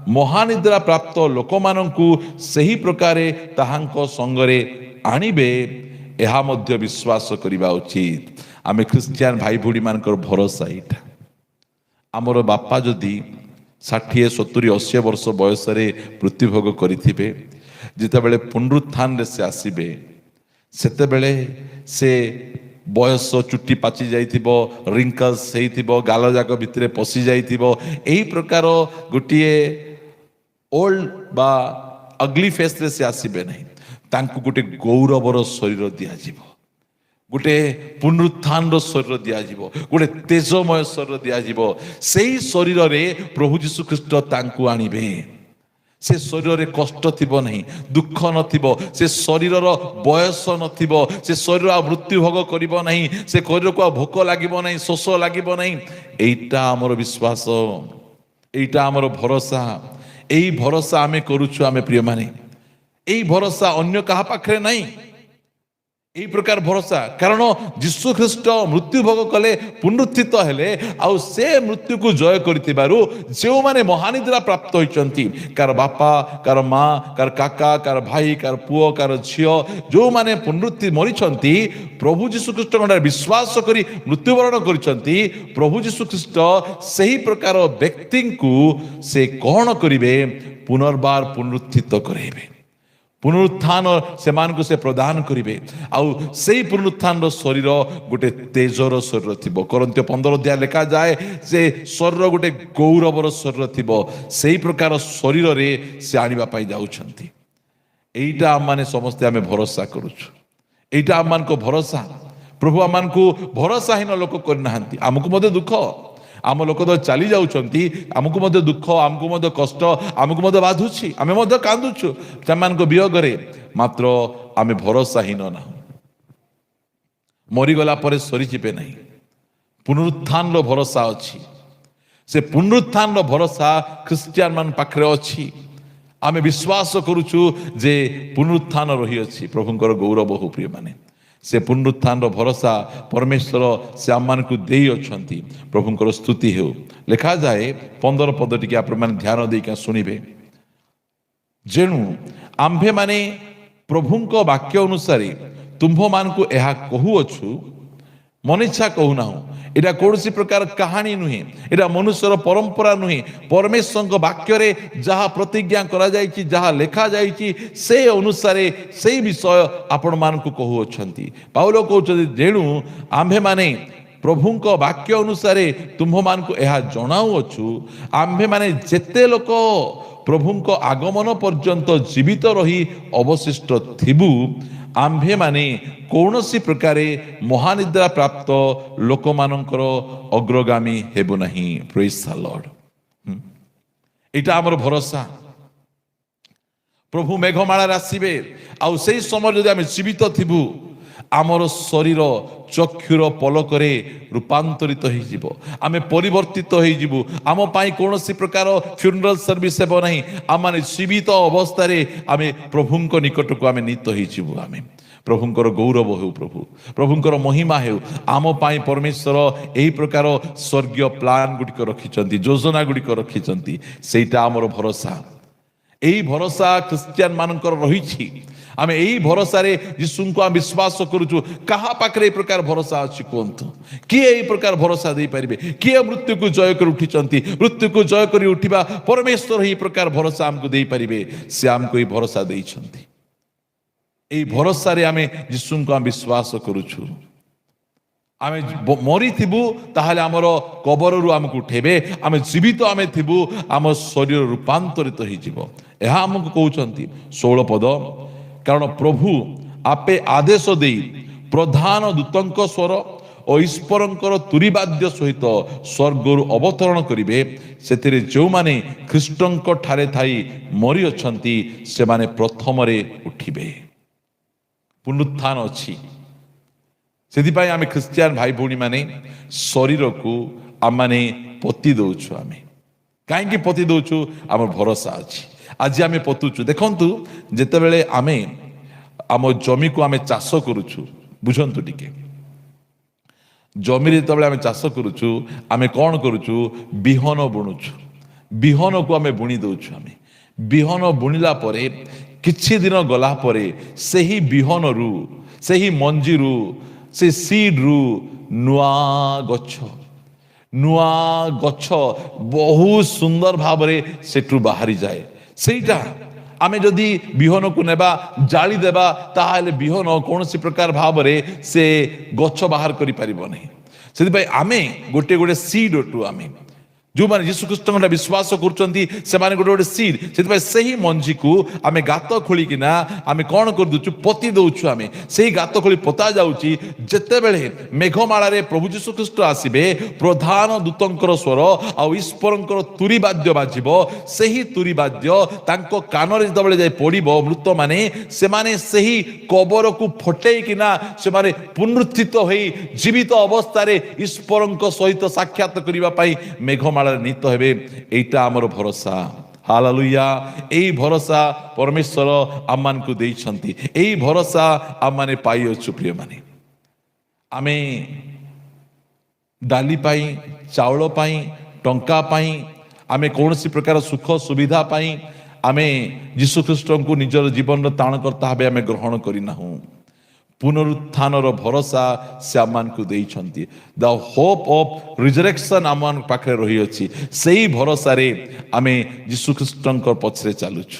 ମହାନିଦ୍ରା ପ୍ରାପ୍ତ ଲୋକମାନଙ୍କୁ ସେହି ପ୍ରକାରେ ତାହାଙ୍କ ସଙ୍ଗରେ ଆଣିବେ, ଏହା ମଧ୍ୟ ବିଶ୍ୱାସ କରିବା ଉଚିତ। ଆମେ ଖ୍ରୀଷ୍ଟିଆନ ଭାଇ ଭଉଣୀ ମାନଙ୍କର ଭରସା ଏଇଟା। ଆମର ବାପା ଯଦି 60, 70, 80 ବର୍ଷ ବୟସରେ ମୃତ୍ୟୁଭୋଗ କରିଥିବେ, ଯେତେବେଳେ ପୁନରୁତ୍ଥାନରେ ସେ ଆସିବେ, ସେତେବେଳେ ସେ ବୟସ ଚୁଟି ପାଚି ଯାଇଥିବ, ରିଙ୍କଲ୍ସ ହେଇଥିବ, ଗାଲ ଯାକ ଭିତରେ ପଶି ଯାଇଥିବ, ଏହି ପ୍ରକାର ଗୋଟିଏ ଓଲ୍ଡ ବା ଅଗ୍ଲି ଫେସ୍ରେ ସେ ଆସିବେ ନାହିଁ। ତାଙ୍କୁ ଗୋଟେ ଗୌରବର ଶରୀର ଦିଆଯିବ, ଗୋଟେ ପୁନରୁତ୍ଥାନର ଶରୀର ଦିଆଯିବ, ଗୋଟେ ତେଜମୟ ଶରୀର ଦିଆଯିବ। ସେଇ ଶରୀରରେ ପ୍ରଭୁ ଯୀଶୁ ଖ୍ରୀଷ୍ଟ ତାଙ୍କୁ ଆଣିବେ। ସେ ଶରୀରରେ କଷ୍ଟ ଥିବ ନାହିଁ, ଦୁଃଖ ନଥିବ, ସେ ଶରୀରର ବୟସ ନଥିବ, ସେ ଶରୀର ଆଉ ମୃତ୍ୟୁଭୋଗ କରିବ ନାହିଁ, ସେ ଶରୀରକୁ ଆଉ ଭୋକ ଲାଗିବ ନାହିଁ, ଶୋଷ ଲାଗିବ ନାହିଁ। ଏଇଟା ଆମର ବିଶ୍ୱାସ, ଏଇଟା ଆମର ଭରସା। ଏଇ ଭରସା ଆମେ କରୁଛୁ ଆମେ ପ୍ରିୟମାନେ। ଏଇ ଭରସା ଅନ୍ୟ କାହା ପାଖରେ ନାହିଁ। এই প্রকার ভরসা, কারণ যীশু খ্রিস্ট মৃত্যু ভোগ কলে, পুনরুত্থিত হেলে, আউ সে মৃত্যুকে জয় করিতিবারু যেউমানে মহানিদ্রা প্রাপ্ত হইচন্তি, কার বাপা, কার মা, কার কাকা, কার ভাই, কার পুଅ, কার ঝিও, যেউমানে পুনরুত্থি মরিছন্তি, প্রভু যীশু খ্রিস্ট বিশ্বাস করি মৃত্যুবরণ করিছন্তি, প্রভু যীশু খ্রিস্ট সেই প্রকার ব্যক্তিଙ୍କୁ সে কଣ করিবে? পুনর্বার পুনরুত্থিত করাইবে। পুনরুত্থান সেମାନଙ୍କୁ ସେ ପ୍ରଦାନ କରିବେ। ଆଉ ସେଇ ପୁନରୁତ୍ଥାନର ଶରୀର ଗୋଟେ ତେଜର ଶରୀର ଥିବ। କରନ୍ତୀୟ 15 ଅଧ୍ୟାୟ ଲେଖାଯାଏ, ସେ ଶରୀର ଗୋଟେ ଗୌରବର ଶରୀର ଥିବ। ସେଇ ପ୍ରକାର ଶରୀରରେ ସେ ଆଣିବା ପାଇଁ ଯାଉଛନ୍ତି। এইটা ଆମମାନେ ସମସ୍ତେ ଆମେ ଭରସା କରୁଛୁ। এইটা ଆମମାନଙ୍କ ଭରସା। ପ୍ରଭୁ ଆମମାନଙ୍କୁ ଭରସାହୀନ ଲୋକ କରିନାହାନ୍ତି। ଆମକୁ ମଧ୍ୟ ଦୁଃଖ, ଆମ ଲୋକ ତ ଚାଲି ଯାଉଛନ୍ତି, ଆମକୁ ମଧ୍ୟ ଦୁଃଖ, ଆମକୁ ମଧ୍ୟ କଷ୍ଟ, ଆମକୁ ମଧ୍ୟ ବାଧୁଛି, ଆମେ ମଧ୍ୟ କାନ୍ଦୁଛୁ ସେମାନଙ୍କ ବିୟୋଗରେ। ମାତ୍ର ଆମେ ଭରସାହୀନ ନାହୁଁ। ମରିଗଲା ପରେ ସରିଯିବେ ନାହିଁ, ପୁନରୁତ୍ଥାନର ଭରସା ଅଛି। ସେ ପୁନରୁତ୍ଥାନର ଭରସା ଖ୍ରୀଷ୍ଟିଆନ ମାନଙ୍କ ପାଖରେ ଅଛି। ଆମେ ବିଶ୍ୱାସ କରୁଛୁ ଯେ ପୁନରୁତ୍ଥାନ ରହିଅଛି। ପ୍ରଭୁଙ୍କର ଗୌରବ ହଉ ପ୍ରିୟମାନେ। ସେ ପୁନରୁତ୍ଥାନର ଭରସା ପରମେଶ୍ୱର ସେ ଆମମାନଙ୍କୁ ଦେଇଅଛନ୍ତି। ପ୍ରଭୁଙ୍କର ସ୍ତୁତି ହେଉ। ଲେଖାଯାଏ 15 ପଦ ଟିକେ ଆପଣମାନେ ଧ୍ୟାନ ଦେଇକି ଶୁଣିବେ। ଯେଣୁ ଆମ୍ଭେମାନେ ପ୍ରଭୁଙ୍କ ବାକ୍ୟ ଅନୁସାରେ ତୁମ୍ଭମାନଙ୍କୁ ଏହା କହୁଅଛୁ, ମନିଚ୍ଛା କହୁନାହୁଁ। এটা କୌଣସି ପ୍ରକାର କାହାଣୀ ନୁହେଁ, এটা ମନୁଷ୍ୟର ପରମ୍ପରା ନୁହେଁ। ପରମେଶ୍ୱରଙ୍କ ବାକ୍ୟରେ ଯାହା ପ୍ରତିଜ୍ଞା କରାଯାଇଛି, ଯାହା ଲେଖାଯାଇଛି, ସେ ଅନୁସାରେ ସେଇ ବିଷୟ ଆପଣମାନଙ୍କୁ କହୁଅଛନ୍ତି। ପାଉଲ କହୁଛନ୍ତି, ଯେଣୁ ଆମ୍ଭେମାନେ ପ୍ରଭୁଙ୍କ ବାକ୍ୟ ଅନୁସାରେ ତୁମ୍ଭମାନଙ୍କୁ ଏହା ଜଣାଉଅଛୁ, ଆମ୍ଭେମାନେ ଯେତେ ଲୋକ ପ୍ରଭୁଙ୍କ ଆଗମନ ପର୍ଯ୍ୟନ୍ତ ଜୀବିତ ରହି ଅବଶିଷ୍ଟ ଥିବୁ, ଆମ୍ଭେମାନେ କୌଣସି ପ୍ରକାରେ ମହାନିଦ୍ରା ପ୍ରାପ୍ତ ଲୋକମାନଙ୍କର ଅଗ୍ରଗାମୀ ହେବୁ ନାହିଁ। ପ୍ରେଜ୍ ଦ ଲର୍ଡ। ଏଇଟା ଆମର ଭରସା। ପ୍ରଭୁ ମେଘମାଳାରେ ଆସିବେ, ଆଉ ସେଇ ସମୟରେ ଯଦି ଆମେ ଜୀବିତ ଥିବୁ, ଆମର ଶରୀର ଚକ୍ଷୁର ପଲକରେ ରୂପାନ୍ତରିତ ହେଇଯିବ, ଆମେ ପରିବର୍ତ୍ତିତ ହେଇଯିବୁ। ଆମ ପାଇଁ କୌଣସି ପ୍ରକାର ଫ୍ୟୁନେରାଲ ସର୍ଭିସ ହେବ ନାହିଁ। ଆମମାନେ ଜୀବିତ ଅବସ୍ଥାରେ ଆମେ ପ୍ରଭୁଙ୍କ ନିକଟକୁ ଆମେ ନୀତ ହେଇଯିବୁ। ଆମେ ପ୍ରଭୁଙ୍କର ଗୌରବ ହେଉ, ପ୍ରଭୁଙ୍କର ମହିମା ହେଉ। ଆମ ପାଇଁ ପରମେଶ୍ୱର ଏହି ପ୍ରକାର ସ୍ୱର୍ଗୀୟ ପ୍ଲାନ୍ ଗୁଡ଼ିକ ରଖିଛନ୍ତି, ଯୋଜନା ଗୁଡ଼ିକ ରଖିଛନ୍ତି। ସେଇଟା ଆମର ଭରସା। ଏହି ଭରସା ଖ୍ରୀଷ୍ଟିଆନ ମାନଙ୍କର ରହିଛି। ଆମେ ଏହି ଭରସାରେ ଯୀଶୁଙ୍କୁ ଆମେ ବିଶ୍ୱାସ କରୁଛୁ। କାହା ପାଖରେ ଏହି ପ୍ରକାର ଭରସା ଅଛି କୁହନ୍ତୁ? କିଏ ଏହି ପ୍ରକାର ଭରସା ଦେଇପାରିବେ? କିଏ ମୃତ୍ୟୁକୁ ଜୟ କରି ଉଠିଛନ୍ତି? ମୃତ୍ୟୁକୁ ଜୟ କରି ଉଠିବା ପରମେଶ୍ୱର ଏହି ପ୍ରକାର ଭରସା ଆମକୁ ଦେଇପାରିବେ। ସେ ଆମକୁ ଏହି ଭରସା ଦେଇଛନ୍ତି। ଏହି ଭରସାରେ ଆମେ ଯୀଶୁଙ୍କୁ ଆମେ ବିଶ୍ୱାସ କରୁଛୁ। ଆମେ ମରିଥିବୁ ତାହେଲେ ଆମର କବରରୁ ଆମକୁ ଉଠେଇବେ, ଆମେ ଜୀବିତ ଆମେ ଥିବୁ, ଆମ ଶରୀର ରୂପାନ୍ତରିତ ହେଇଯିବ। ଏହା ଆମକୁ କହୁଛନ୍ତି 16 ପଦ, କାରଣ ପ୍ରଭୁ ଆପେ ଆଦେଶ ଦେଇ ପ୍ରଧାନ ଦୂତଙ୍କ ସ୍ୱର ଓ ଈଶ୍ୱରଙ୍କର ତୁରୀବାଦ୍ୟ ସହିତ ସ୍ୱର୍ଗରୁ ଅବତରଣ କରିବେ। ସେଥିରେ ଯେଉଁମାନେ ଖ୍ରୀଷ୍ଟଙ୍କ ଠାରେ ଥାଇ ମରିଅଛନ୍ତି ସେମାନେ ପ୍ରଥମରେ ଉଠିବେ। ପୁନରୁତ୍ଥାନ ଅଛି। ସେଥିପାଇଁ ଆମେ ଖ୍ରୀଷ୍ଟିଆନ ଭାଇ ଭଉଣୀ ମାନେ ଶରୀରକୁ ଆମମାନେ ପୋତି ଦେଉଛୁ। ଆମେ କାହିଁକି ପୋତି ଦେଉଛୁ? ଆମର ଭରସା ଅଛି। ଆଜି ଆମେ ପୋତୁଛୁ। ଦେଖନ୍ତୁ, ଯେତେବେଳେ ଆମେ ଆମ ଜମିକୁ ଆମେ ଚାଷ କରୁଛୁ, ବୁଝନ୍ତୁ ଟିକେ, ଜମିରେ ଯେତେବେଳେ ଆମେ ଚାଷ କରୁଛୁ, ଆମେ କ'ଣ କରୁଛୁ? ବିହନ ବୁଣୁଛୁ। ବିହନକୁ ଆମେ ବୁଣି ଦେଉଛୁ। ଆମେ ବିହନ ବୁଣିଲା ପରେ କିଛି ଦିନ ଗଲା ପରେ ସେହି ବିହନରୁ, ସେହି ମଞ୍ଜିରୁ, ସେ ସିଡ୍ରୁ ନୂଆ ଗଛ ବହୁତ ସୁନ୍ଦର ଭାବରେ ସେଠୁ ବାହାରିଯାଏ। ସେଇଟା ଆମେ ଯଦି ବିହନକୁ ନେବା, ଜାଳି ଦେବା, ତାହେଲେ ବିହନ କୌଣସି ପ୍ରକାର ଭାବରେ ସେ ଗଛ ବାହାର କରିପାରିବ ନାହିଁ। ସେଥିପାଇଁ ଆମେ ଗୋଟେ ଗୋଟେ ସିଡ୍ଠୁ, ଆମେ ଯେଉଁମାନେ ଯୀଶୁଖ୍ରୀଷ୍ଟଙ୍କ ବିଶ୍ୱାସ କରୁଛନ୍ତି ସେମାନେ ଗୋଟେ ଗୋଟେ ସିଡ୍। ସେଥିପାଇଁ ସେହି ମଞ୍ଜିକୁ ଆମେ ଗାତ ଖୋଳିକିନା ଆମେ କ'ଣ କରିଦେଉଛୁ? ପୋତି ଦେଉଛୁ। ଆମେ ସେହି ଗାତ ଖୋଳି ପୋତା ଯାଉଛି। ଯେତେବେଳେ ମେଘମାଳାରେ ପ୍ରଭୁ ଯୀଶୁଖ୍ରୀଷ୍ଟ ଆସିବେ, ପ୍ରଧାନ ଦୂତଙ୍କର ସ୍ୱର ଆଉ ଈଶ୍ୱରଙ୍କର ତୁରୀବାଦ୍ୟ ବାଜିବ। ସେହି ତୁରୀବାଦ୍ୟ ତାଙ୍କ କାନରେ ଯେତେବେଳେ ଯାଇ ପଡ଼ିବ, ମୃତମାନେ ସେମାନେ ସେହି କବରକୁ ଫଟେଇକିନା ସେମାନେ ପୁନରୁତ୍ଥିତ ହୋଇ ଜୀବିତ ଅବସ୍ଥାରେ ଈଶ୍ୱରଙ୍କ ସହିତ ସାକ୍ଷାତ କରିବା ପାଇଁ ମେଘମାଳାରେ ନୀତ ହେବେ। ଏଇଟା ଆମର ଭରସା। ହାଲେଲୁୟା। ଏହି ଭରସା ପରମେଶ୍ୱର ଆମମାନଙ୍କୁ ଦେଇଛନ୍ତି। ଏହି ଭରସା ଆମମାନେ ପାଇଅଛୁ। ପ୍ରିୟମାନେ, ଆମେ ଡାଲି ପାଇଁ, ଚାଉଳ ପାଇଁ, ଟଙ୍କା ପାଇଁ, ଆମେ କୌଣସି ପ୍ରକାର ସୁଖ ସୁବିଧା ପାଇଁ ଆମେ ଯୀଶୁଖ୍ରୀଷ୍ଟଙ୍କୁ ନିଜର ଜୀବନର ତ୍ରାଣକର୍ତ୍ତା ଭାବେ ଆମେ ଗ୍ରହଣ କରିନାହୁଁ। ପୁନରୁତ୍ଥାନର ଭରସା ସେ ଆମମାନଙ୍କୁ ଦେଇଛନ୍ତି। ଦ ହୋପ୍ ଅଫ୍ ରିଜରେକ୍ସନ୍ ଆମମାନଙ୍କ ପାଖରେ ରହିଅଛି। ସେଇ ଭରସାରେ ଆମେ ଯୀଶୁଖ୍ରୀଷ୍ଟଙ୍କ ପଛରେ ଚାଲୁଛୁ।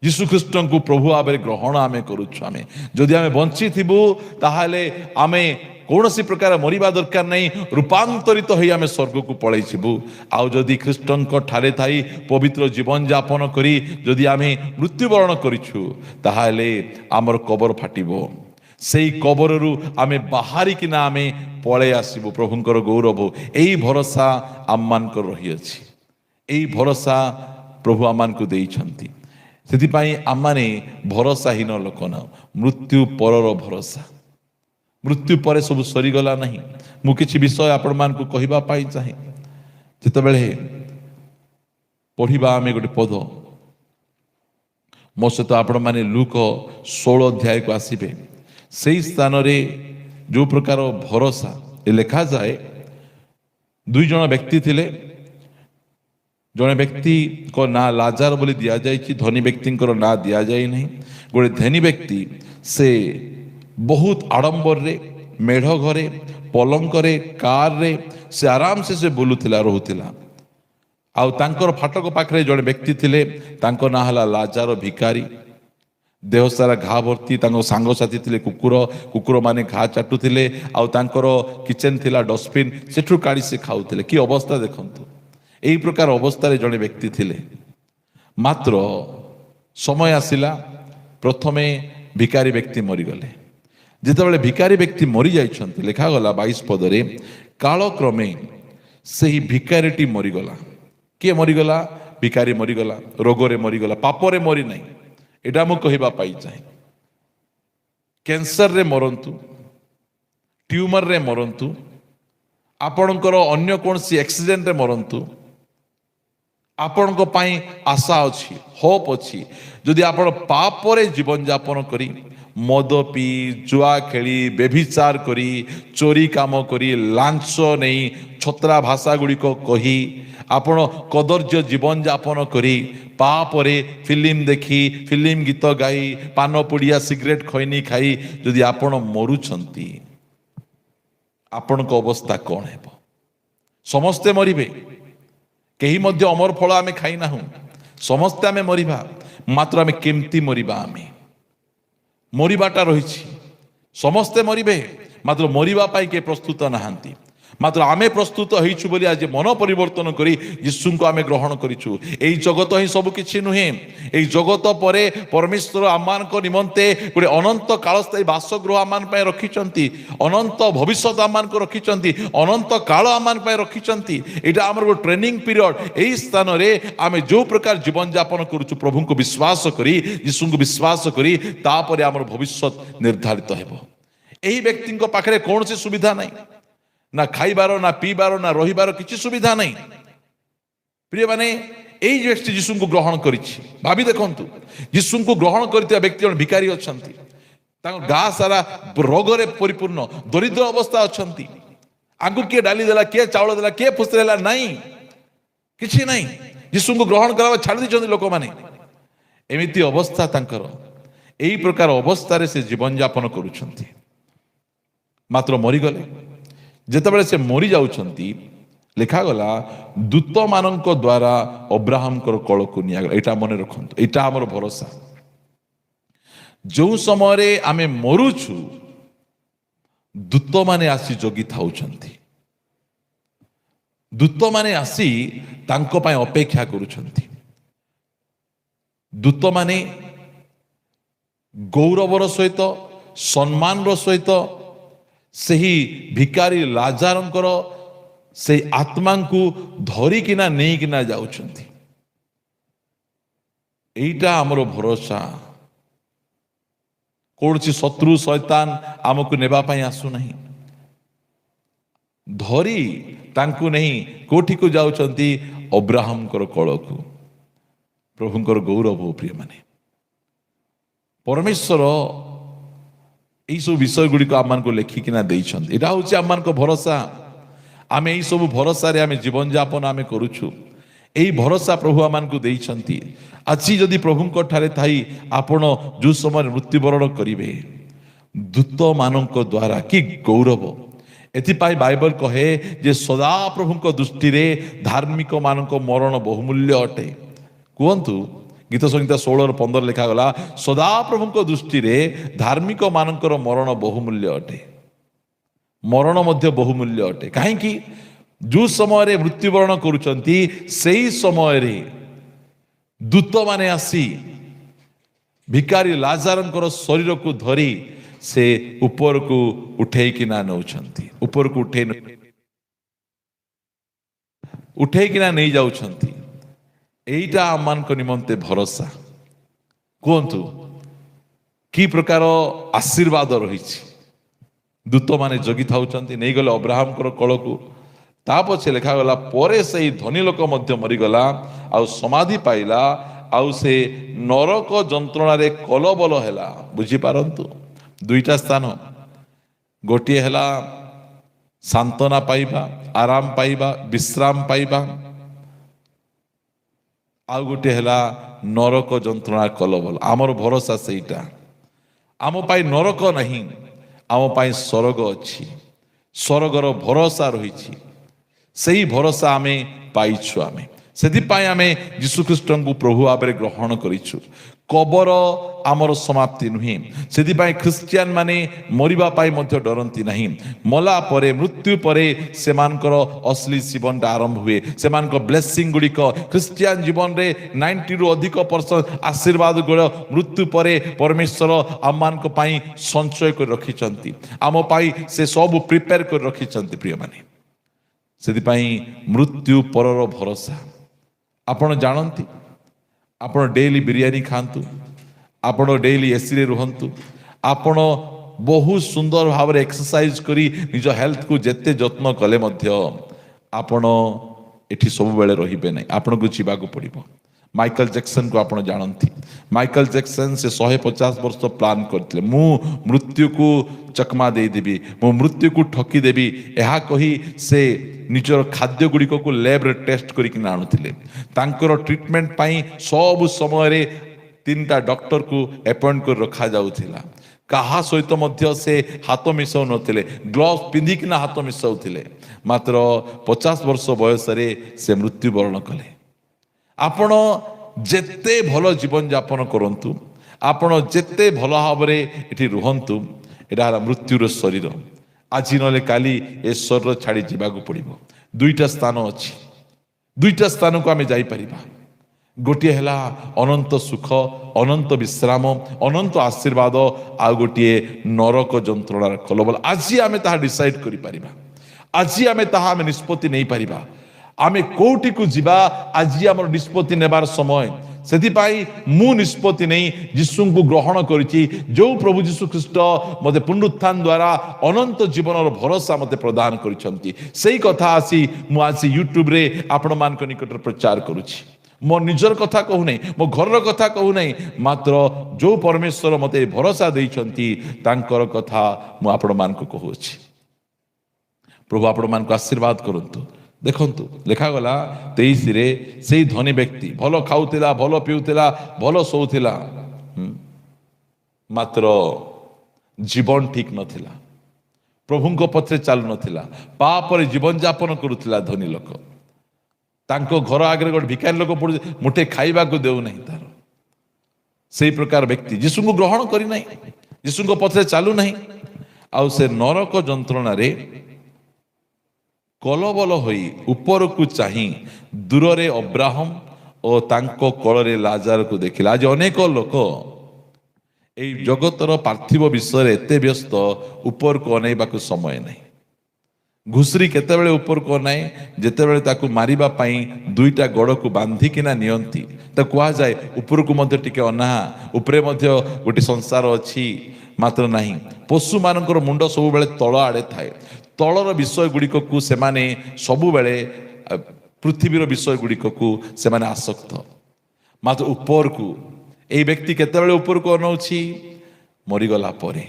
ଯୀଶୁଖ୍ରୀଷ୍ଟଙ୍କୁ ପ୍ରଭୁ ଭାବରେ ଗ୍ରହଣ ଆମେ କରୁଛୁ। ଆମେ ଯଦି ଆମେ ବଞ୍ଚିଥିବୁ ତାହେଲେ ଆମେ କୌଣସି ପ୍ରକାର ମରିବା ଦରକାର ନାହିଁ, ରୂପାନ୍ତରିତ ହୋଇ ଆମେ ସ୍ୱର୍ଗକୁ ପଳେଇଯିବୁ। ଆଉ ଯଦି ଖ୍ରୀଷ୍ଟଙ୍କ ଠାରେ ଥାଇ ପବିତ୍ର ଜୀବନଯାପନ କରି ଯଦି ଆମେ ମୃତ୍ୟୁବରଣ କରିଛୁ, ତାହେଲେ ଆମର କବର ଫାଟିବ। ସେଇ କବରରୁ ଆମେ ବାହାରିକିନା ଆମେ ପଳେଇ ଆସିବୁ। ପ୍ରଭୁଙ୍କର ଗୌରବ। ଏହି ଭରସା ଆମମାନଙ୍କର ରହିଅଛି। ଏହି ଭରସା ପ୍ରଭୁ ଆମମାନଙ୍କୁ ଦେଇଛନ୍ତି। ସେଥିପାଇଁ ଆମମାନେ ଭରସାହୀନ ଲୋକ ନାହୁଁ। ମୃତ୍ୟୁ ପରର ଭରସା। ମୃତ୍ୟୁ ପରେ ସବୁ ସରିଗଲା ନାହିଁ। ମୁଁ କିଛି ବିଷୟ ଆପଣମାନଙ୍କୁ କହିବା ପାଇଁ ଚାହେଁ। ଯେତେବେଳେ ପଢ଼ିବା ଆମେ ଗୋଟେ ପଦ, ମୋ ସହିତ ଆପଣମାନେ ଲୁକ 16 ଅଧ୍ୟାୟକୁ ଆସିବେ। ସେହି ସ୍ଥାନରେ ଯେଉଁ ପ୍ରକାର ଭରସା ଲେଖାଯାଏ, 2 ଜଣ ବ୍ୟକ୍ତି ଥିଲେ। ଜଣେ ବ୍ୟକ୍ତିଙ୍କ ନାଁ ଲାଜାର ବୋଲି ଦିଆଯାଇଛି, ଧନୀ ବ୍ୟକ୍ତିଙ୍କର ନାଁ ଦିଆଯାଇ ନାହିଁ। ଗୋଟେ ଧନୀ ବ୍ୟକ୍ତି, ସେ ବହୁତ ଆଡ଼ମ୍ବରରେ, ମେଢ଼ ଘରେ, ପଲଙ୍କରେ, କାରରେ ସେ ଆରାମସେ ସେ ବୁଲୁଥିଲା, ରହୁଥିଲା। ଆଉ ତାଙ୍କର ଫାଟକ ପାଖରେ ଜଣେ ବ୍ୟକ୍ତି ଥିଲେ, ତାଙ୍କ ନାଁ ହେଲା ଲାଜାର ଭିକାରୀ। देह सारा घा भर्ती सांगसाथी थे कुकुर कुकुर माने घा चाटुले आउर किचेन थिला डस्टबिन सेठू काढ़ी से खाऊले कि अवस्था देखंतु एई प्रकार अवस्था जड़े व्यक्ति थिले मात्र समय आसिला प्रथमे भिकारी व्यक्ति मरीगले जितेबाला भिकारी व्यक्ति मरी जाइछन्ति लिखागला 22 पदरे कालक्रमे से ही भिकारीटी मरीगला किए मरीगला भिकारी मरीगला रोगरे मरीगला पापरे मरी नहीं एटा मु कहबा पाई चाहे कैंसर रे मरंतु ट्यूमर रे मरंतु आपणकर अन्य कौन सी एक्सीडेंट रे मरंतु आपण को पाई आशा अच्छी होप अच्छी जदि आपण पाप रे जीवन यापन करी मद पी जुआ खेली बेभिचार करी चोरी काम करी लांच नहीं छतरा भाषा गुड़िक कही आपण कदर्य जीवन यापन करी पाप रे फिल्म देखी फिल्म गीत गाई पान पुड़िया सिगरेट खैनी खाई जदि आपण मरुछंती आपण को अवस्था कौन है समस्ते मरिबे कहीं मध्य अमर फल आमे खाई ना समस्ते आमे मरिबा मात्र आमे केमती मरिबा आमे मरिबाटा रही समस्ते मरिबे मात्र मरिबा पाई के प्रस्तुत नहांती मात्र आमे प्रस्तुत होइछु बोली आज मन परिवर्तन करी यीशु को आमे ग्रहण करिछु एई जगत ही सब किछि नुहे एई जगत परे परमेश्वर आमान को निमंते गोटे अनंत कालस्थायी बासगृह आमान पाए रखिचंती अनंत भविष्यत आमान को रखिचंती अनंत काल आमान पाए रखिचंती एटा हमर गो ट्रेनिंग पीरियड एई स्थान रे आमे जो प्रकार जीवन यापन करूछु प्रभु को विश्वास करी यीशु को विश्वास करी तापरे हमर भविष्यत निर्धारित हेबो एई व्यक्ति को पाखरे कौन सी सुविधा नहीं ना खाइबार ना पीबार ना रहिबार किसी सुविधा नहीं प्रिय माने एई व्यक्ति यीशु को ग्रहण करिछि भाभी देखंतु यीशु को ग्रहण करथिया व्यक्ति जन भिखारी अछंती तांको गा सारा रोगरे परिपूर्ण दरिद्र अवस्था अछंती आगु के डाली देला के चावल देला के फुसरेला नहीं किछि नहीं यीशु को ग्रहण करबा छाड़ दिछंती लोक माने एमिति अवस्था तांकर एई प्रकार अवस्था रे से जीवन यापन करूछंती मात्र मरी गले जेतेबेले से मरी जाउछंती लिखा गला दूत मानक द्वारा अब्राहम कल को नियागला एटा मने रखंतु एटा हमर भरोसा जो समय रे आमे मरुछु दूत माने आसी जोगी थाउछंती दूत माने आसी तांको पाए अपेक्षा करूछंती दूत माने गौरवर सहित सम्मान सहित सही भिकारी लाजारंकर से आत्मा को धरिकिना नहीं किना जाउछंती एटा हमरो भरोसा कोनसी शत्रु शैतान आमको नेबा पाई आसु नहीं धरी तांकु नहीं कोठी को जाउछंती अब्राहम कर कळ को प्रभुंकर गौरव प्रिय माने परमेश्वर यही सब विषय गुड़िक आम को लेखिकिना देइछंती एटा होछि आम को भरोसा आमे यही सब भरोसा रे आमे जीवन यापन आमे करूछु एही भरोसा प्रभु आम को देइछंती आज जदि प्रभु को ठारे थाई आपण जो समय मृत्युवरण करिवे दूत मानक द्वारा कि गौरव एथिपाई बाइबल कहे जे सदा प्रभु को दृष्टि रे धार्मिक मानक मरण बहुमूल्य अटे कहतु गीत संहिता 16:15 लिखा गला सदा प्रभु को दृष्टि रे धार्मिक मानकर मरण बहुमूल्य अटे मरण मध्य बहुमूल्य अटे कहीं जो समय रे मृत्युवरण करुचंती सेही समय रे दूत माने आसी भिकारी लाजारंकर शरीर को धरी से ऊपर को उठे किना नौछंती ऊपर को उठे किना नहीं जाउछंती एटा आमान को निमंते भरोसा कहतु कि प्रकार आशीर्वाद रही दूत माने जगी थाउछंती नहीं गले अब्राहम कल को तापछे लिखा गला परे से धनी लोक मध्य मरीगला आउ समाधि पाइला आउ से नरक जंत्रणा रे कलबल हैला बुझी पारंतु दुईटा स्थान गोटे हैला सांत्वना पाइबा आराम पाइबा विश्राम पाइबा आउ गोटे हैला नरक जंत्रणा कलबल आमर भरोसा सेटा आम पाई नरक नहीं आम पाई स्वर्ग अच्छी स्वर्गर भरोसा रही सही भरोसा आमे पाइछु आमे ସେଥିପାଇଁ ଆମେ ଯୀଶୁଖ୍ରୀଷ୍ଟଙ୍କୁ ପ୍ରଭୁ ଭାବରେ ଗ୍ରହଣ କରିଛୁ। କବର ଆମର ସମାପ୍ତି ନୁହେଁ। ସେଥିପାଇଁ ଖ୍ରୀଷ୍ଟିଆନ ମାନେ ମରିବା ପାଇଁ ମଧ୍ୟ ଡରନ୍ତି ନାହିଁ। ମଲା ପରେ, ମୃତ୍ୟୁ ପରେ ସେମାନଙ୍କର ଅଶ୍ଳୀ ଜୀବନଟା ଆରମ୍ଭ ହୁଏ। ସେମାନଙ୍କ ବ୍ଲେସିଂ ଗୁଡ଼ିକ ଖ୍ରୀଷ୍ଟିଆନ ଜୀବନରେ 90ରୁ ଅଧିକ ଆଶୀର୍ବାଦ ଗୁଡ଼ିକ ମୃତ୍ୟୁ ପରେ ପରମେଶ୍ୱର ଆମମାନଙ୍କ ପାଇଁ ସଞ୍ଚୟ କରି ରଖିଛନ୍ତି। ଆମ ପାଇଁ ସେ ସବୁ ପ୍ରିପେୟାର କରି ରଖିଛନ୍ତି ପ୍ରିୟମାନେ। ସେଥିପାଇଁ ମୃତ୍ୟୁ ପରର ଭରସା। ଆପଣ ଜାଣନ୍ତି, ଆପଣ ଡେଲି ବିରିୟାନୀ ଖାଆନ୍ତୁ, ଆପଣ ଡେଲି ଏସିରେ ରୁହନ୍ତୁ, ଆପଣ ବହୁତ ସୁନ୍ଦର ଭାବରେ ଏକ୍ସରସାଇଜ କରି ନିଜ ହେଲ୍ଥକୁ ଯେତେ ଯତ୍ନ କଲେ ମଧ୍ୟ ଆପଣ ଏଠି ସବୁବେଳେ ରହିବେ ନାହିଁ, ଆପଣଙ୍କୁ ଯିବାକୁ ପଡ଼ିବ। ମାଇକେଲ ଜ୍ୟାକ୍ସନକୁ ଆପଣ ଜାଣନ୍ତି। ମାଇକେଲ ଜ୍ୟାକ୍ସନ ସେ 150 ବର୍ଷ ପ୍ଲାନ୍ କରିଥିଲେ, ମୁଁ ମୃତ୍ୟୁକୁ ଚକମା ଦେଇଦେବି, ମୁଁ ମୃତ୍ୟୁକୁ ଠକିଦେବି। ଏହା କହି ସେ ନିଜର ଖାଦ୍ୟ ଗୁଡ଼ିକକୁ ଲ୍ୟାବ୍ରେ ଟେଷ୍ଟ କରିକିନା ଆଣୁଥିଲେ। ତାଙ୍କର ଟ୍ରିଟମେଣ୍ଟ ପାଇଁ ସବୁ ସମୟରେ 3ଟା ଡକ୍ଟରକୁ ଆପଏଣ୍ଟ କରି ରଖାଯାଉଥିଲା। କାହା ସହିତ ମଧ୍ୟ ସେ ହାତ ମିଶାଉ ନଥିଲେ, ଗ୍ଲୋଭ୍ସ ପିନ୍ଧିକିନା ହାତ ମିଶାଉଥିଲେ। ମାତ୍ର 50 ବର୍ଷ ବୟସରେ ସେ ମୃତ୍ୟୁବରଣ କଲେ। ଆପଣ ଯେତେ ଭଲ ଜୀବନଯାପନ କରନ୍ତୁ, ଆପଣ ଯେତେ ଭଲ ଭାବରେ ଏଠି ରୁହନ୍ତୁ, ଏଇଟା ହେଲା ମୃତ୍ୟୁର ଶରୀର। ଆଜି ନହେଲେ କାଲି ଏ ଶରୀର ଛାଡ଼ି ଯିବାକୁ ପଡ଼ିବ। 2ଟା ସ୍ଥାନ ଅଛି, 2ଟା ସ୍ଥାନକୁ ଆମେ ଯାଇପାରିବା। ଗୋଟିଏ ହେଲା ଅନନ୍ତ ସୁଖ, ଅନନ୍ତ ବିଶ୍ରାମ, ଅନନ୍ତ ଆଶୀର୍ବାଦ, ଆଉ ଗୋଟିଏ ନରକ ଯନ୍ତ୍ରଣାର କଲବଲ। ଆଜି ଆମେ ତାହା ଡିସାଇଡ୍ କରିପାରିବା। ଆଜି ଆମେ ତାହା ନିଷ୍ପତ୍ତି ନେଇପାରିବା। ଆମେ କୋଉଠିକୁ ଯିବା, ଆଜି ଆମର ନିଷ୍ପତ୍ତି ନେବାର ସମୟ। ସେଥିପାଇଁ ମୁଁ ନିଷ୍ପତ୍ତି ନେଇ ଯୀଶୁଙ୍କୁ ଗ୍ରହଣ କରିଛି। ଯେଉଁ ପ୍ରଭୁ ଯୀଶୁ ଖ୍ରୀଷ୍ଟ ମୋତେ ପୁନରୁତ୍ଥାନ ଦ୍ୱାରା ଅନନ୍ତ ଜୀବନର ଭରସା ମୋତେ ପ୍ରଦାନ କରିଛନ୍ତି, ସେଇ କଥା ଆସି ମୁଁ ଆଜି ୟୁଟ୍ୟୁବରେ ଆପଣମାନଙ୍କ ନିକଟରେ ପ୍ରଚାର କରୁଛି। ମୋ ନିଜର କଥା କହୁନାହିଁ, ମୋ ଘରର କଥା କହୁନାହିଁ, ମାତ୍ର ଯେଉଁ ପରମେଶ୍ୱର ମୋତେ ଭରସା ଦେଇଛନ୍ତି ତାଙ୍କର କଥା ମୁଁ ଆପଣମାନଙ୍କୁ କହୁଅଛି। ପ୍ରଭୁ ଆପଣମାନଙ୍କୁ ଆଶୀର୍ବାଦ କରନ୍ତୁ। ଦେଖନ୍ତୁ, ଲେଖାଗଲା 23ରେ, ସେଇ ଧନୀ ବ୍ୟକ୍ତି ଭଲ ଖାଉଥିଲା, ଭଲ ପିଉଥିଲା, ଭଲ ଶୋଉଥିଲା, ମାତ୍ର ଜୀବନ ଠିକ ନଥିଲା, ପ୍ରଭୁଙ୍କ ପଥରେ ଚାଲୁନଥିଲା, ପାପରେ ଜୀବନଯାପନ କରୁଥିଲା। ଧନୀ ଲୋକ, ତାଙ୍କ ଘର ଆଗରେ ଗୋଟେ ଭିକାରୀ ଲୋକ ପଡୁଛି, ମୁଠେ ଖାଇବାକୁ ଦେଉନାହିଁ ତାର। ସେଇ ପ୍ରକାର ବ୍ୟକ୍ତି ଯୀଶୁଙ୍କୁ ଗ୍ରହଣ କରିନାହିଁ, ଯୀଶୁଙ୍କ ପଥରେ ଚାଲୁନାହିଁ, ଆଉ ସେ ନରକ ଯନ୍ତ୍ରଣାରେ କଲବଲ ହୋଇ ଉପରକୁ ଚାହିଁ ଦୂରରେ ଅବ୍ରାହମ ଓ ତାଙ୍କ କୋଳରେ ଲାଜାରକୁ ଦେଖିଲା। ଆଜି ଅନେକ ଲୋକ এই ଜଗତର ପାର୍ଥିବ ବିଷୟରେ ଏତେ ବ୍ୟସ୍ତ, ଉପରକୁ ଅନେଇବାକୁ ସମୟ ନାହିଁ। ଘୁଷୁରୀ କେତେବେଳେ ଉପରକୁ ଅନାଏ, ଯେତେବେଳେ ତାକୁ ମାରିବା ପାଇଁ 2ଟା ଗୋଡ଼କୁ ବାନ୍ଧିକିନା ନିଅନ୍ତି, ତାକୁ କୁହାଯାଏ ଉପରକୁ ମଧ୍ୟ ଟିକେ ଅନା, ଉପରେ ମଧ୍ୟ ଗୋଟେ ସଂସାର ଅଛି। ମାତ୍ର ନାହିଁ, ପଶୁମାନଙ୍କର ମୁଣ୍ଡ ସବୁବେଳେ ତଳ ଆଡ଼େ ଥାଏ। ତଳର ବିଷୟ ଗୁଡ଼ିକକୁ ସେମାନେ ସବୁବେଳେ, ପୃଥିବୀର ବିଷୟ ଗୁଡ଼ିକକୁ ସେମାନେ ଆସକ୍ତ। ମାତ୍ର ଉପରକୁ এই ବ୍ୟକ୍ତି କେତେବେଳେ ଉପରକୁ ଅନଉଛି? ମରିଗଲା ପରେ,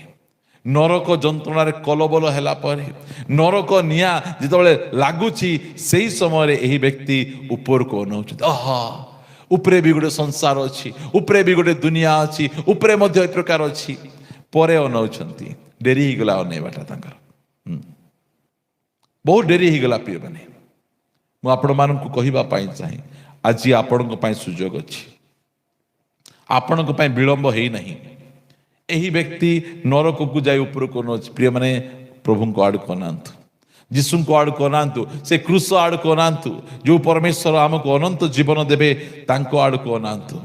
ନରକ ଯନ୍ତ୍ରଣାରେ କଲବଲ ହେଲା ପରେ, ନରକ ନିଆଁ ଯେତେବେଳେ ଲାଗୁଛି, ସେଇ ସମୟରେ ଏହି ବ୍ୟକ୍ତି ଉପରକୁ ଅନଉଛି। ଉପରେ ବି ଗୋଟେ ସଂସାର ଅଛି, ଉପରେ ବି ଗୋଟେ ଦୁନିଆ ଅଛି, ଉପରେ ମଧ୍ୟ ଏ ପ୍ରକାର ଅଛି। ପରେ ଅନଉଛନ୍ତି। ଡେରି ହେଇଗଲା ଅନେଇବାଟା ତାଙ୍କର, ବହୁତ ଡେରି ହେଇଗଲା। ପ୍ରିୟମାନେ, ମୁଁ ଆପଣମାନଙ୍କୁ କହିବା ପାଇଁ ଚାହେଁ, ଆଜି ଆପଣଙ୍କ ପାଇଁ ସୁଯୋଗ ଅଛି, ଆପଣଙ୍କ ପାଇଁ ବିଳମ୍ବ ହେଇନାହିଁ। ଏହି ବ୍ୟକ୍ତି ନରକକୁ ଯାଇ ଉପରକୁ ଅନଉଛି। ପ୍ରିୟମାନେ, ପ୍ରଭୁଙ୍କ ଆଡ଼କୁ ଅନାନ୍ତୁ, ଯୀଶୁଙ୍କ ଆଡ଼କୁ ଅନାନ୍ତୁ, ସେ କ୍ରୁଶ ଆଡ଼କୁ ଅନାନ୍ତୁ। ଯେଉଁ ପରମେଶ୍ୱର ଆମକୁ ଅନନ୍ତ ଜୀବନ ଦେବେ, ତାଙ୍କ ଆଡ଼କୁ ଅନାନ୍ତୁ।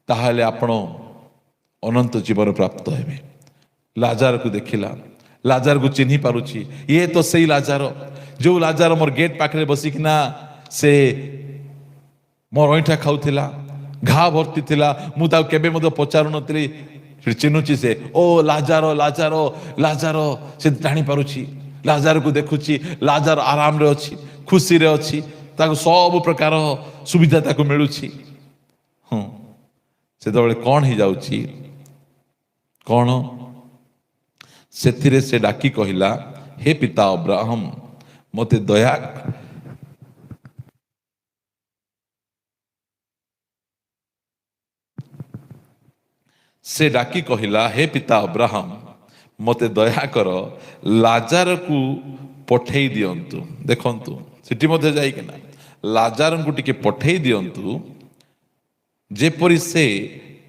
ତାହେଲେ ଆପଣ ଅନନ୍ତ ଜୀବନ ପ୍ରାପ୍ତ ହେବେ। ଲାଜାରକୁ ଦେଖିଲା, ଲାଜାରକୁ ଚିହ୍ନି ପାରୁଛି। ଇଏ ତ ସେଇ ଲାଜାର, ଯେଉଁ ଲାଜାର ମୋର ଗେଟ୍ ପାଖରେ ବସିକିନା ସେ ମୋର ଅଇଁଠା ଖାଉଥିଲା, ଘା ଭର୍ତ୍ତି ଥିଲା। ମୁଁ ତାକୁ କେବେ ମଧ୍ୟ ପଚାରୁନଥିଲି, ଚିହ୍ନୁଛି ସେ। ଓ ଲାଜାର, ଲାଜାର, ଲାଜାର। ସେ ଜାଣିପାରୁଛି, ଲାଜାରକୁ ଦେଖୁଛି। ଲାଜାର ଆରାମରେ ଅଛି, ଖୁସିରେ ଅଛି, ତାକୁ ସବୁ ପ୍ରକାର ସୁବିଧା ତାକୁ ମିଳୁଛି। ସେତେବେଳେ କ'ଣ ହେଇଯାଉଛି, କ'ଣ ସେଥିରେ ସେ ଡାକି କହିଲା, ହେ ପିତା ଅବ୍ରାହମ, ମୋତେ ଦୟା ସେ ଡାକି କହିଲା, ହେ ପିତା ଅବ୍ରାହମ, ମୋତେ ଦୟାକର ଲାଜାରକୁ ପଠେଇ ଦିଅନ୍ତୁ। ଦେଖନ୍ତୁ, ସେଠି ମଧ୍ୟ ଯାଇକିନା ଲାଜାରଙ୍କୁ ଟିକେ ପଠେଇ ଦିଅନ୍ତୁ, ଯେପରି ସେ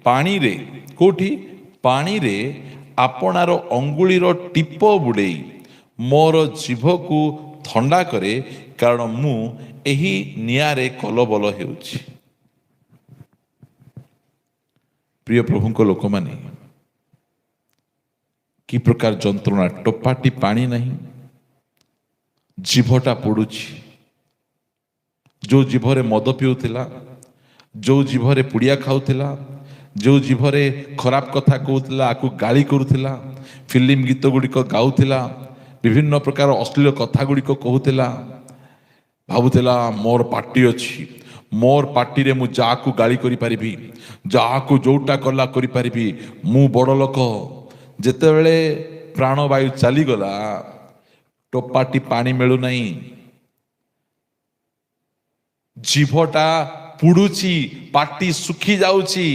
ପାଣିରେ, କୋଉଠି ପାଣିରେ ଆପଣାର ଅଙ୍ଗୁଳିର ଟିପ ବୁଡ଼େଇ ମୋର ଜିଭକୁ ଥଣ୍ଡା କରେ, କାରଣ ମୁଁ ଏହି ନିଆଁରେ କଲବଲ ହେଉଛି। ପ୍ରିୟ ପ୍ରଭୁଙ୍କ ଲୋକମାନେ, କି ପ୍ରକାର ଯନ୍ତ୍ରଣା! ଟୋପାଟି ପାଣି ନାହିଁ, ଜିଭଟା ପୋଡୁଛି। ଯେଉଁ ଜିଭରେ ମଦ ପିଉଥିଲା, ଯେଉଁ ଜିଭରେ ପୁଡ଼ିଆ ଖାଉଥିଲା, ଯେଉଁ ଜିଭରେ ଖରାପ କଥା କହୁଥିଲା, ଆକୁ ଗାଳି କରୁଥିଲା, ଫିଲ୍ମ ଗୀତ ଗୁଡ଼ିକ ଗାଉଥିଲା, ବିଭିନ୍ନ ପ୍ରକାର ଅଶ୍ଳୀଳ କଥା ଗୁଡ଼ିକ କହୁଥିଲା, ଭାବୁଥିଲା ମୋର ପାର୍ଟି ଅଛି, ମୋର ପାର୍ଟିରେ ମୁଁ ଯାହାକୁ ଗାଳି କରିପାରିବି, ଯାହାକୁ ଯୋଉଟା କଲା କରିପାରିବି, ମୁଁ ବଡ଼ ଲୋକ। ଯେତେବେଳେ ପ୍ରାଣବାୟୁ ଚାଲିଗଲା, ଟୋପାଟି ପାଣି ମିଳୁନାହିଁ, ଜିଭଟା ପୁଡୁଛି, ପାଟି ଶୁଖି ଯାଉଛି।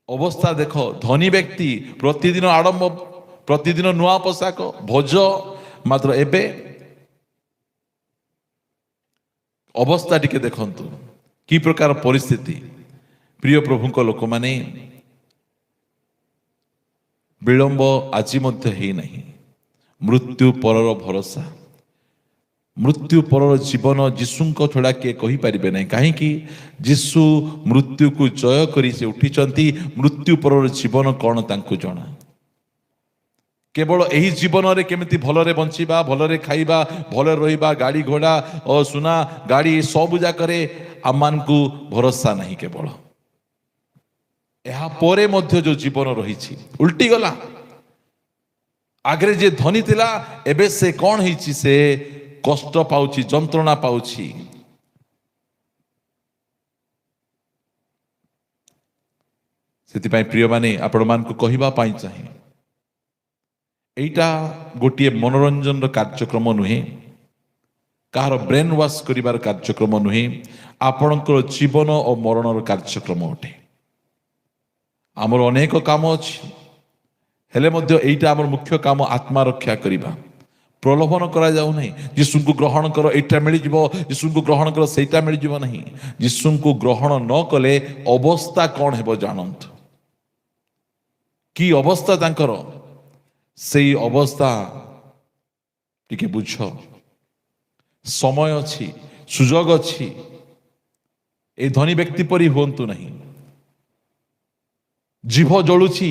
ଅବସ୍ଥା ଦେଖ। ଧନୀ ବ୍ୟକ୍ତି ପ୍ରତିଦିନ ଆଡମ୍ବ, ପ୍ରତିଦିନ ନୂଆ ପୋଷାକ, ଭୋଜ, ମାତ୍ର ଏବେ ଅବସ୍ଥା ଟିକେ ଦେଖନ୍ତୁ, କି ପ୍ରକାର ପରିସ୍ଥିତି। ପ୍ରିୟ ପ୍ରଭୁଙ୍କ ଲୋକମାନେ, ବିଳମ୍ବ ଆଜି ମଧ୍ୟ ହେଇନାହିଁ। ମୃତ୍ୟୁ ପରର ଭରସା, ମୃତ୍ୟୁ ପରର ଜୀବନ ଯୀଶୁଙ୍କ ଛଡ଼ା କିଏ କହିପାରିବେ ନାହିଁ। କାହିଁକି? ଯୀଶୁ ମୃତ୍ୟୁକୁ ଜୟ କରି ସେ ଉଠିଛନ୍ତି। ମୃତ୍ୟୁ ପରର ଜୀବନ କ'ଣ ତାଙ୍କୁ ଜଣା। କେବଳ ଏହି ଜୀବନରେ କେମିତି ଭଲରେ ବଞ୍ଚିବା, ଭଲରେ ଖାଇବା, ଭଲରେ ରହିବା, ଗାଡ଼ି ଘୋଡ଼ା ଓ ସୁନା ଗାଡ଼ି ସବୁ ଯାକରେ ଆମମାନଙ୍କୁ ଭରସା ନାହିଁ। କେବଳ ଏହା ପରେ ମଧ୍ୟ ଯେଉଁ ଜୀବନ ରହିଛି ଉଲ୍ଟି ଗଲା। ଆଗରେ ଯେ ଧନୀ ଥିଲା, ଏବେ ସେ କ'ଣ ହେଇଛି? ସେ କଷ୍ଟ ପାଉଛି, ଯନ୍ତ୍ରଣା ପାଉଛି। ସେଥିପାଇଁ ପ୍ରିୟମାନେ, ଆପଣମାନଙ୍କୁ କହିବା ପାଇଁ ଚାହେଁ, ଏଇଟା ଗୋଟିଏ ମନୋରଞ୍ଜନର କାର୍ଯ୍ୟକ୍ରମ ନୁହେଁ, କାହାର ବ୍ରେନ୍ ୱାଶ୍ କରିବାର କାର୍ଯ୍ୟକ୍ରମ ନୁହେଁ, ଆପଣଙ୍କର ଜୀବନ ଓ ମରଣର କାର୍ଯ୍ୟକ୍ରମ ଅଟେ। ଆମର ଅନେକ କାମ ଅଛି, ହେଲେ ମଧ୍ୟ ଏଇଟା ଆମର ମୁଖ୍ୟ କାମ, ଆତ୍ମା ରକ୍ଷା କରିବା। ପ୍ରଲୋଭନ କରାଯାଉ ନାହିଁ, ଯୀଶୁଙ୍କୁ ଗ୍ରହଣ କର, ଏଇଟା ମିଳିଯିବ, ଯୀଶୁଙ୍କୁ ଗ୍ରହଣ କର, ସେଇଟା ମିଳିଯିବ ନାହିଁ। ଯୀଶୁଙ୍କୁ ଗ୍ରହଣ ନ କଲେ ଅବସ୍ଥା କ'ଣ ହେବ ଜାଣନ୍ତୁ। କି ଅବସ୍ଥା ତାଙ୍କର, ସେଇ ଅବସ୍ଥା ଟିକେ ବୁଝ। ସମୟ ଅଛି, ସୁଯୋଗ ଅଛି। ଏ ଧନୀ ବ୍ୟକ୍ତି ପରି ହୁଅନ୍ତୁ ନାହିଁ। ଜିଭ ଜଳୁଛି,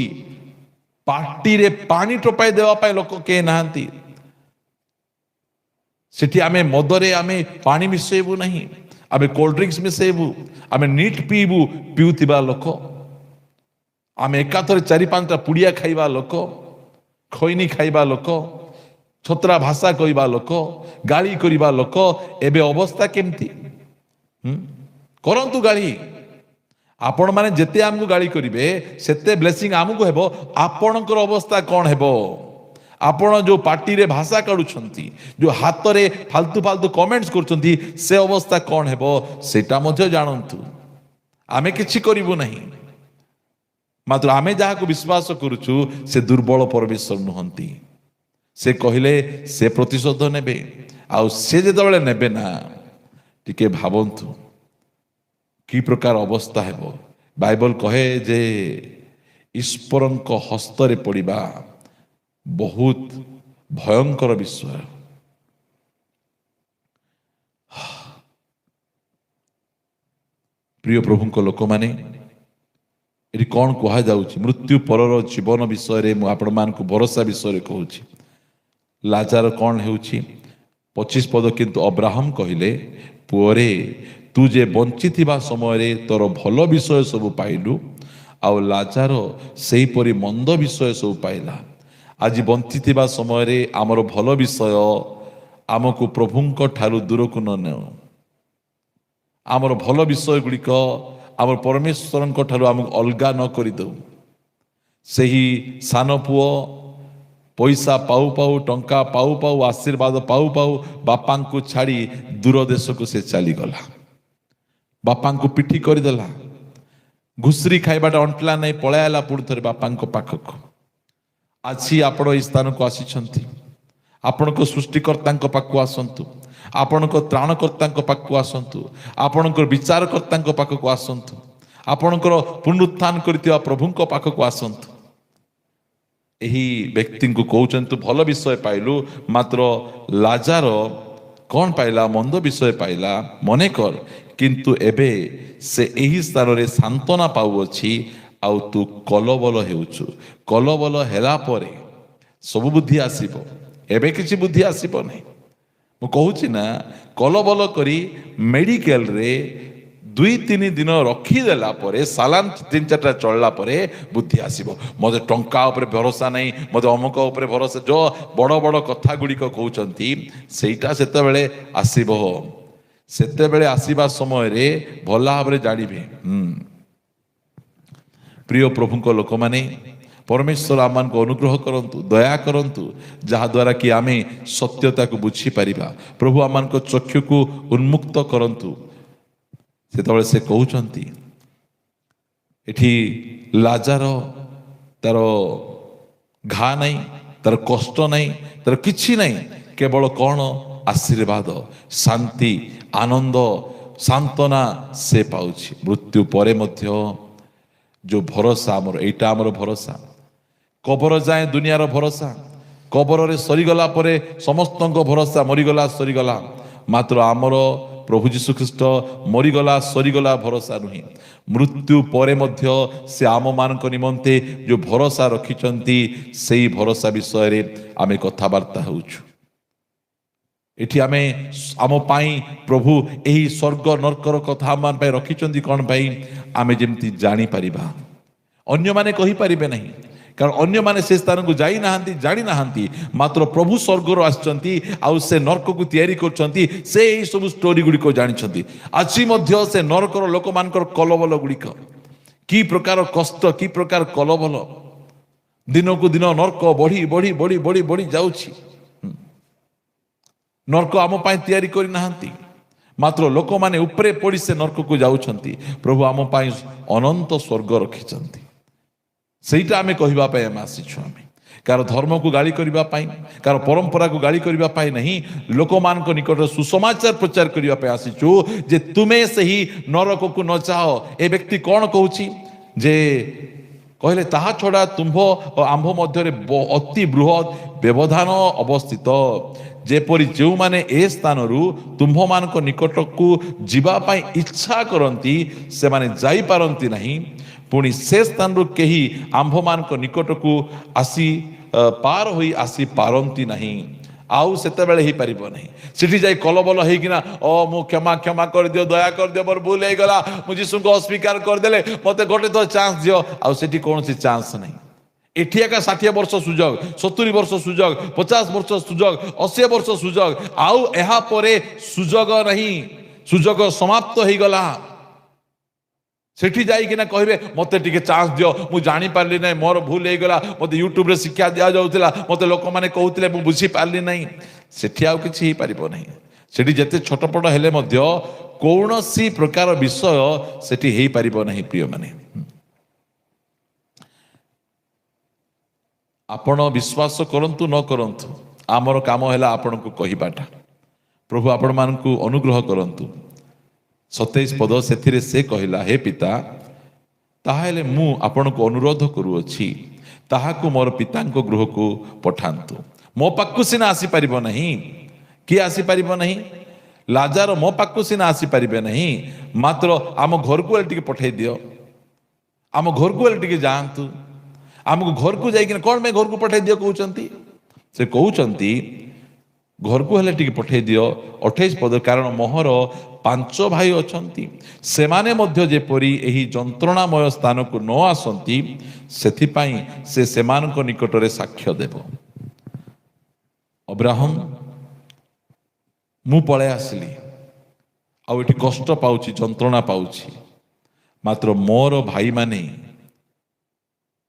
ପାଟିରେ ପାଣି ଟୋପାଇ ଦେବା ପାଇଁ ଲୋକ କେହି ନାହାନ୍ତି। ସେଠି ଆମେ ମଦରେ ଆମେ ପାଣି ମିଶେଇବୁ ନାହିଁ, ଆମେ କୋଲ୍ଡ ଡ୍ରିଙ୍କସ ମିଶେଇବୁ, ଆମେ ନିଟ୍ ପିଇବୁ, ପିଉଥିବା ଲୋକ। ଆମେ ଏକାଥରେ 4-5ଟା ପୁଡ଼ିଆ ଖାଇବା ଲୋକ, ଖଇନି ଖାଇବା ଲୋକ, ଛତ୍ରା ଭାଷା କହିବା ଲୋକ, ଗାଳି କରିବା ଲୋକ। ଏବେ ଅବସ୍ଥା କେମିତି? କରନ୍ତୁ ଗାଳି। ଆପଣମାନେ ଯେତେ ଆମକୁ ଗାଳି କରିବେ, ସେତେ ବ୍ଲେସିଂ ଆମକୁ ହେବ। ଆପଣଙ୍କର ଅବସ୍ଥା କ'ଣ ହେବ? ଆପଣ ଯେଉଁ ପାଟିରେ ଭାଷା କାଢୁଛନ୍ତି, ଯେଉଁ ହାତରେ ଫାଲତୁ ଫାଲତୁ କମେଣ୍ଟସ କରୁଛନ୍ତି, ସେ ଅବସ୍ଥା କ'ଣ ହେବ ସେଇଟା ମଧ୍ୟ ଜାଣନ୍ତୁ। ଆମେ କିଛି କରିବୁ ନାହିଁ, ମାତ୍ର ଆମେ ଯାହାକୁ ବିଶ୍ୱାସ କରୁଛୁ ସେ ଦୁର୍ବଳ ପରମେଶ୍ୱର ନୁହନ୍ତି। ସେ କହିଲେ ସେ ପ୍ରତିଶୋଧ ନେବେ, ଆଉ ସେ ଯେତେବେଳେ ନେବେ ନା, ଟିକେ ଭାବନ୍ତୁ କି ପ୍ରକାର ଅବସ୍ଥା ହେବ। ବାଇବଲ କହେ ଯେ ଈଶ୍ୱରଙ୍କ ହସ୍ତରେ ପଡ଼ିବା ବହୁତ ଭୟଙ୍କର ବିଷୟ। ପ୍ରିୟ ପ୍ରଭୁଙ୍କ ଲୋକମାନେ, ଏଠି କ'ଣ କୁହାଯାଉଛି? ମୃତ୍ୟୁ ପରର ଜୀବନ ବିଷୟରେ ମୁଁ ଆପଣମାନଙ୍କୁ ଭରସା ବିଷୟରେ କହୁଛି। ଲାଜାର କ'ଣ ହେଉଛି? 25 ପଦ, କିନ୍ତୁ ଅବ୍ରାହମ କହିଲେ, ପୁଅରେ, ତୁ ଯେ ବଞ୍ଚିଥିବା ସମୟରେ ତୋର ଭଲ ବିଷୟ ସବୁ ପାଇଲୁ, ଆଉ ଲାଜାର ସେହିପରି ମନ୍ଦ ବିଷୟ ସବୁ ପାଇଲା। ଆଜି ବଞ୍ଚିଥିବା ସମୟରେ ଆମର ଭଲ ବିଷୟ ଆମକୁ ପ୍ରଭୁଙ୍କ ଠାରୁ ଦୂରକୁ ନ ନେଉ। ଆମର ଭଲ ବିଷୟ ଗୁଡ଼ିକ ଆମର ପରମେଶ୍ୱରଙ୍କ ଠାରୁ ଆମକୁ ଅଲଗା ନ କରିଦେଉ। ସେହି ସାନ ପୁଅ ପଇସା ପାଉ ପାଉ, ଟଙ୍କା ପାଉ ପାଉ, ଆଶୀର୍ବାଦ ପାଉ ପାଉ ବାପାଙ୍କୁ ଛାଡ଼ି ଦୂର ଦେଶକୁ ସେ ଚାଲିଗଲା। ବାପାଙ୍କୁ ପିଠି କରିଦେଲା। ଘୁଷୁରି ଖାଇବାଟା ଅଣ୍ଟିଲା ନାହିଁ, ପଳାଇଲା ପୁଣି ଥରେ ବାପାଙ୍କ ପାଖକୁ। ଆଜି ଆପଣ ଏହି ସ୍ଥାନକୁ ଆସିଛନ୍ତି, ଆପଣଙ୍କ ସୃଷ୍ଟିକର୍ତ୍ତାଙ୍କ ପାଖକୁ ଆସନ୍ତୁ। ଆପଣଙ୍କ ତ୍ରାଣକର୍ତ୍ତାଙ୍କ ପାଖକୁ ଆସନ୍ତୁ, ଆପଣଙ୍କର ବିଚାରକର୍ତ୍ତାଙ୍କ ପାଖକୁ ଆସନ୍ତୁ, ଆପଣଙ୍କର ପୁନରୁତ୍ଥାନ କରିଥିବା ପ୍ରଭୁଙ୍କ ପାଖକୁ ଆସନ୍ତୁ। ଏହି ବ୍ୟକ୍ତିଙ୍କୁ କହୁଛନ୍ତି ଭଲ ବିଷୟ ପାଇଲୁ, ମାତ୍ର ଲାଜାର କ'ଣ ପାଇଲା? ମନ୍ଦ ବିଷୟ ପାଇଲା। ମନେକର, କିନ୍ତୁ ଏବେ ସେ ଏହି ସ୍ଥାନରେ ସାନ୍ତ୍ୱନା ପାଉଅଛି, ଆଉ ତୁ କଲବଲ ହେଉଛୁ। କଲବଲ ହେଲା ପରେ ସବୁ ବୁଦ୍ଧି ଆସିବ, ଏବେ କିଛି ବୁଦ୍ଧି ଆସିବ ନାହିଁ। ମୁଁ କହୁଛି ନା, କଲବଲ କରି ମେଡିକାଲରେ 2-3 ଦିନ ରଖିଦେଲା ପରେ, ସାଲାନ 3-4ଟା ଚଳିଲା ପରେ ବୁଦ୍ଧି ଆସିବ। ମୋତେ ଟଙ୍କା ଉପରେ ଭରସା ନାହିଁ, ମୋତେ ଅମୁକ ଉପରେ ଭରସା, ଯେଉଁ ବଡ଼ ବଡ଼ କଥା ଗୁଡ଼ିକ କହୁଛନ୍ତି, ସେଇଟା ସେତେବେଳେ ଆସିବ। ସେତେବେଳେ ଆସିବା ସମୟରେ ଭଲ ଭାବରେ ଜାଣିବେ। ପ୍ରିୟ ପ୍ରଭୁଙ୍କ ଲୋକମାନେ, ପରମେଶ୍ୱର ଆମମାନଙ୍କୁ ଅନୁଗ୍ରହ କରନ୍ତୁ, ଦୟା କରନ୍ତୁ, ଯାହାଦ୍ୱାରା କି ଆମେ ସତ୍ୟତାକୁ ବୁଝିପାରିବା। ପ୍ରଭୁ ଆମମାନଙ୍କ ଚକ୍ଷୁକୁ ଉନ୍ମୁକ୍ତ କରନ୍ତୁ। ସେତେବେଳେ ସେ କହୁଛନ୍ତି, ଏଠି ଲାଜାର ତାର ଘା ନାହିଁ, ତାର କଷ୍ଟ ନାହିଁ, ତାର କିଛି ନାହିଁ, କେବଳ କ'ଣ? ଆଶୀର୍ବାଦ, ଶାନ୍ତି, ଆନନ୍ଦ, ସାନ୍ତ୍ୱନା ସେ ପାଉଛି। ମୃତ୍ୟୁ ପରେ ମଧ୍ୟ ଯେଉଁ ଭରସା ଆମର, ଏଇଟା ଆମର ଭରସା। କବର ଯାଏଁ ଦୁନିଆର ଭରସା, କବରରେ ସରିଗଲା ପରେ ସମସ୍ତଙ୍କ ଭରସା ମରିଗଲା, ସରିଗଲା। ମାତ୍ର ଆମର ପ୍ରଭୁ ଯୀଶୁଖ୍ରୀଷ୍ଟ ମରିଗଲା, ସରିଗଲା ଭରସା ନୁହେଁ। ମୃତ୍ୟୁ ପରେ ମଧ୍ୟ ସେ ଆମମାନଙ୍କ ନିମନ୍ତେ ଯେଉଁ ଭରସା ରଖିଛନ୍ତି, ସେଇ ଭରସା ବିଷୟରେ ଆମେ କଥାବାର୍ତ୍ତା ହେଉଛୁ। ଏଠି ଆମେ ଆମ ପାଇଁ ପ୍ରଭୁ ଏହି ସ୍ୱର୍ଗ ନର୍କର କଥା ଆମ ପାଇଁ ରଖିଛନ୍ତି। କ'ଣ ପାଇଁ? ଆମେ ଯେମିତି ଜାଣିପାରିବା, ଅନ୍ୟମାନେ କହିପାରିବେ ନାହିଁ, କାରଣ ଅନ୍ୟମାନେ ସେ ସ୍ଥାନକୁ ଯାଇନାହାନ୍ତି, ଜାଣିନାହାନ୍ତି। ମାତ୍ର ପ୍ରଭୁ ସ୍ୱର୍ଗରୁ ଆସିଛନ୍ତି, ଆଉ ସେ ନର୍କକୁ ତିଆରି କରୁଛନ୍ତି, ସେ ଏହି ସବୁ ଷ୍ଟୋରି ଗୁଡ଼ିକ ଜାଣିଛନ୍ତି। ଆଜି ମଧ୍ୟ ସେ ନରକର ଲୋକମାନଙ୍କର କଲବଲ ଗୁଡ଼ିକ, କି ପ୍ରକାର କଷ୍ଟ, କି ପ୍ରକାର କଲବଲ, ଦିନକୁ ଦିନ ନର୍କ ବଢ଼ି ବଢ଼ି ବଢ଼ି ବଢ଼ି ବଢ଼ି ଯାଉଛି। ନର୍କ ଆମ ପାଇଁ ତିଆରି କରିନାହାନ୍ତି, ମାତ୍ର ଲୋକମାନେ ଉପରେ ପଡ଼ି ସେ ନର୍କକୁ ଯାଉଛନ୍ତି। ପ୍ରଭୁ ଆମ ପାଇଁ ଅନନ୍ତ ସ୍ୱର୍ଗ ରଖିଛନ୍ତି। ସେଇଟା ଆମେ କହିବା ପାଇଁ ଆମେ ଆସିଛୁ। ଆମେ କାହାର ଧର୍ମକୁ ଗାଳି କରିବା ପାଇଁ, କାହାର ପରମ୍ପରାକୁ ଗାଳି କରିବା ପାଇଁ ନାହିଁ, ଲୋକମାନଙ୍କ ନିକଟରେ ସୁସମାଚାର ପ୍ରଚାର କରିବା ପାଇଁ ଆସିଛୁ ଯେ ତୁମେ ସେହି ନରକକୁ ନ ଯାଅ। ଏ ବ୍ୟକ୍ତି କ'ଣ କହୁଛି? ଯେ କହିଲେ, ତାହା ଛଡ଼ା ତୁମ୍ଭ ଓ ଆମ୍ଭ ମଧ୍ୟରେ ଅତି ବୃହତ୍ ବ୍ୟବଧାନ ଅବସ୍ଥିତ, ଯେପରି ଯେଉଁମାନେ ଏ ସ୍ଥାନରୁ ତୁମ୍ଭମାନଙ୍କ ନିକଟକୁ ଯିବା ପାଇଁ ଇଚ୍ଛା କରନ୍ତି, ସେମାନେ ଯାଇପାରନ୍ତି ନାହିଁ, ପୁଣି ସେ ସ୍ଥାନରୁ କେହି ଆମ୍ଭମାନଙ୍କ ନିକଟକୁ ଆସି ପାର ହୋଇ ଆସିପାରନ୍ତି ନାହିଁ। ଆଉ ସେତେବେଳେ ହେଇପାରିବ ନାହିଁ। ସେଠି ଯାଇ କଲବଲ ହେଇକିନା, ମୁଁ କ୍ଷମା କରିଦିଅ, ଦୟା କରିଦିଅ, ମୋର ଭୁଲ ହେଇଗଲା, ମୁଁ ଯୀଶୁଙ୍କୁ ଅସ୍ୱୀକାର କରିଦେଲେ, ମୋତେ ଗୋଟେ ତ ଚାନ୍ସ ଦିଅ। ଆଉ ସେଠି କୌଣସି ଚାନ୍ସ ନାହିଁ। ଏଠି ଏକା 60 ବର୍ଷ ସୁଯୋଗ, 70 ବର୍ଷ ସୁଯୋଗ, 50 ବର୍ଷ ସୁଯୋଗ, 80 ବର୍ଷ ସୁଯୋଗ, ଆଉ ଏହା ପରେ ସୁଯୋଗ ନାହିଁ। ସୁଯୋଗ ସମାପ୍ତ ହେଇଗଲା। ସେଠି ଯାଇକିନା କହିବେ, ମୋତେ ଟିକେ ଚାନ୍ସ ଦିଅ, ମୁଁ ଜାଣିପାରିଲି ନାହିଁ, ମୋର ଭୁଲ ହେଇଗଲା, ମୋତେ ୟୁଟ୍ୟୁବରେ ଶିକ୍ଷା ଦିଆଯାଉଥିଲା, ମୋତେ ଲୋକମାନେ କହୁଥିଲେ, ମୁଁ ବୁଝିପାରିଲି ନାହିଁ। ସେଠି ଆଉ କିଛି ହେଇପାରିବ ନାହିଁ। ସେଠି ଯେତେ ଛୋଟପଟ ହେଲେ ମଧ୍ୟ କୌଣସି ପ୍ରକାର ବିଷୟ ସେଠି ହେଇପାରିବ ନାହିଁ। ପ୍ରିୟମାନେ, ଆପଣ ବିଶ୍ୱାସ କରନ୍ତୁ ନ କରନ୍ତୁ, ଆମର କାମ ହେଲା ଆପଣଙ୍କୁ କହିବାଟା। ପ୍ରଭୁ ଆପଣମାନଙ୍କୁ ଅନୁଗ୍ରହ କରନ୍ତୁ। 27 ପଦ, ସେଥିରେ ସେ କହିଲା, ହେ ପିତା, ତାହେଲେ ମୁଁ ଆପଣଙ୍କୁ ଅନୁରୋଧ କରୁଅଛି, ତାହାକୁ ମୋର ପିତାଙ୍କ ଗୃହକୁ ପଠାନ୍ତୁ। ମୋ ପାଖକୁ ସିନା ଆସିପାରିବ ନାହିଁ। କିଏ ଆସିପାରିବ ନାହିଁ? ଲାଜାର ମୋ ପାଖକୁ ସିନା ଆସିପାରିବେ ନାହିଁ, ମାତ୍ର ଆମ ଘରକୁ ହେଲେ ଟିକେ ପଠେଇ ଦିଅ, ଆମ ଘରକୁ ହେଲେ ଟିକେ ଯାଆନ୍ତୁ। ଆମକୁ ଘରକୁ ଯାଇକିନା କ'ଣ ପାଇଁ ଘରକୁ ପଠେଇ ଦିଅ କହୁଛନ୍ତି? ସେ କହୁଛନ୍ତି ଘରକୁ ହେଲେ ଟିକେ ପଠେଇ ଦିଅ। 28 ପଦ, କାରଣ ମୋହର 5 ଭାଇ ଅଛନ୍ତି, ସେମାନେ ମଧ୍ୟ ଯେପରି ଏହି ଯନ୍ତ୍ରଣାମୟ ସ୍ଥାନକୁ ନ ଆସନ୍ତି, ସେଥିପାଇଁ ସେ ସେମାନଙ୍କ ନିକଟରେ ସାକ୍ଷ୍ୟ ଦେବ। ଅବ୍ରାହମ, ମୁଁ ପଳେଇ ଆସିଲି, ଆଉ ଏଠି କଷ୍ଟ ପାଉଛି, ଯନ୍ତ୍ରଣା ପାଉଛି, ମାତ୍ର ମୋର ଭାଇମାନେ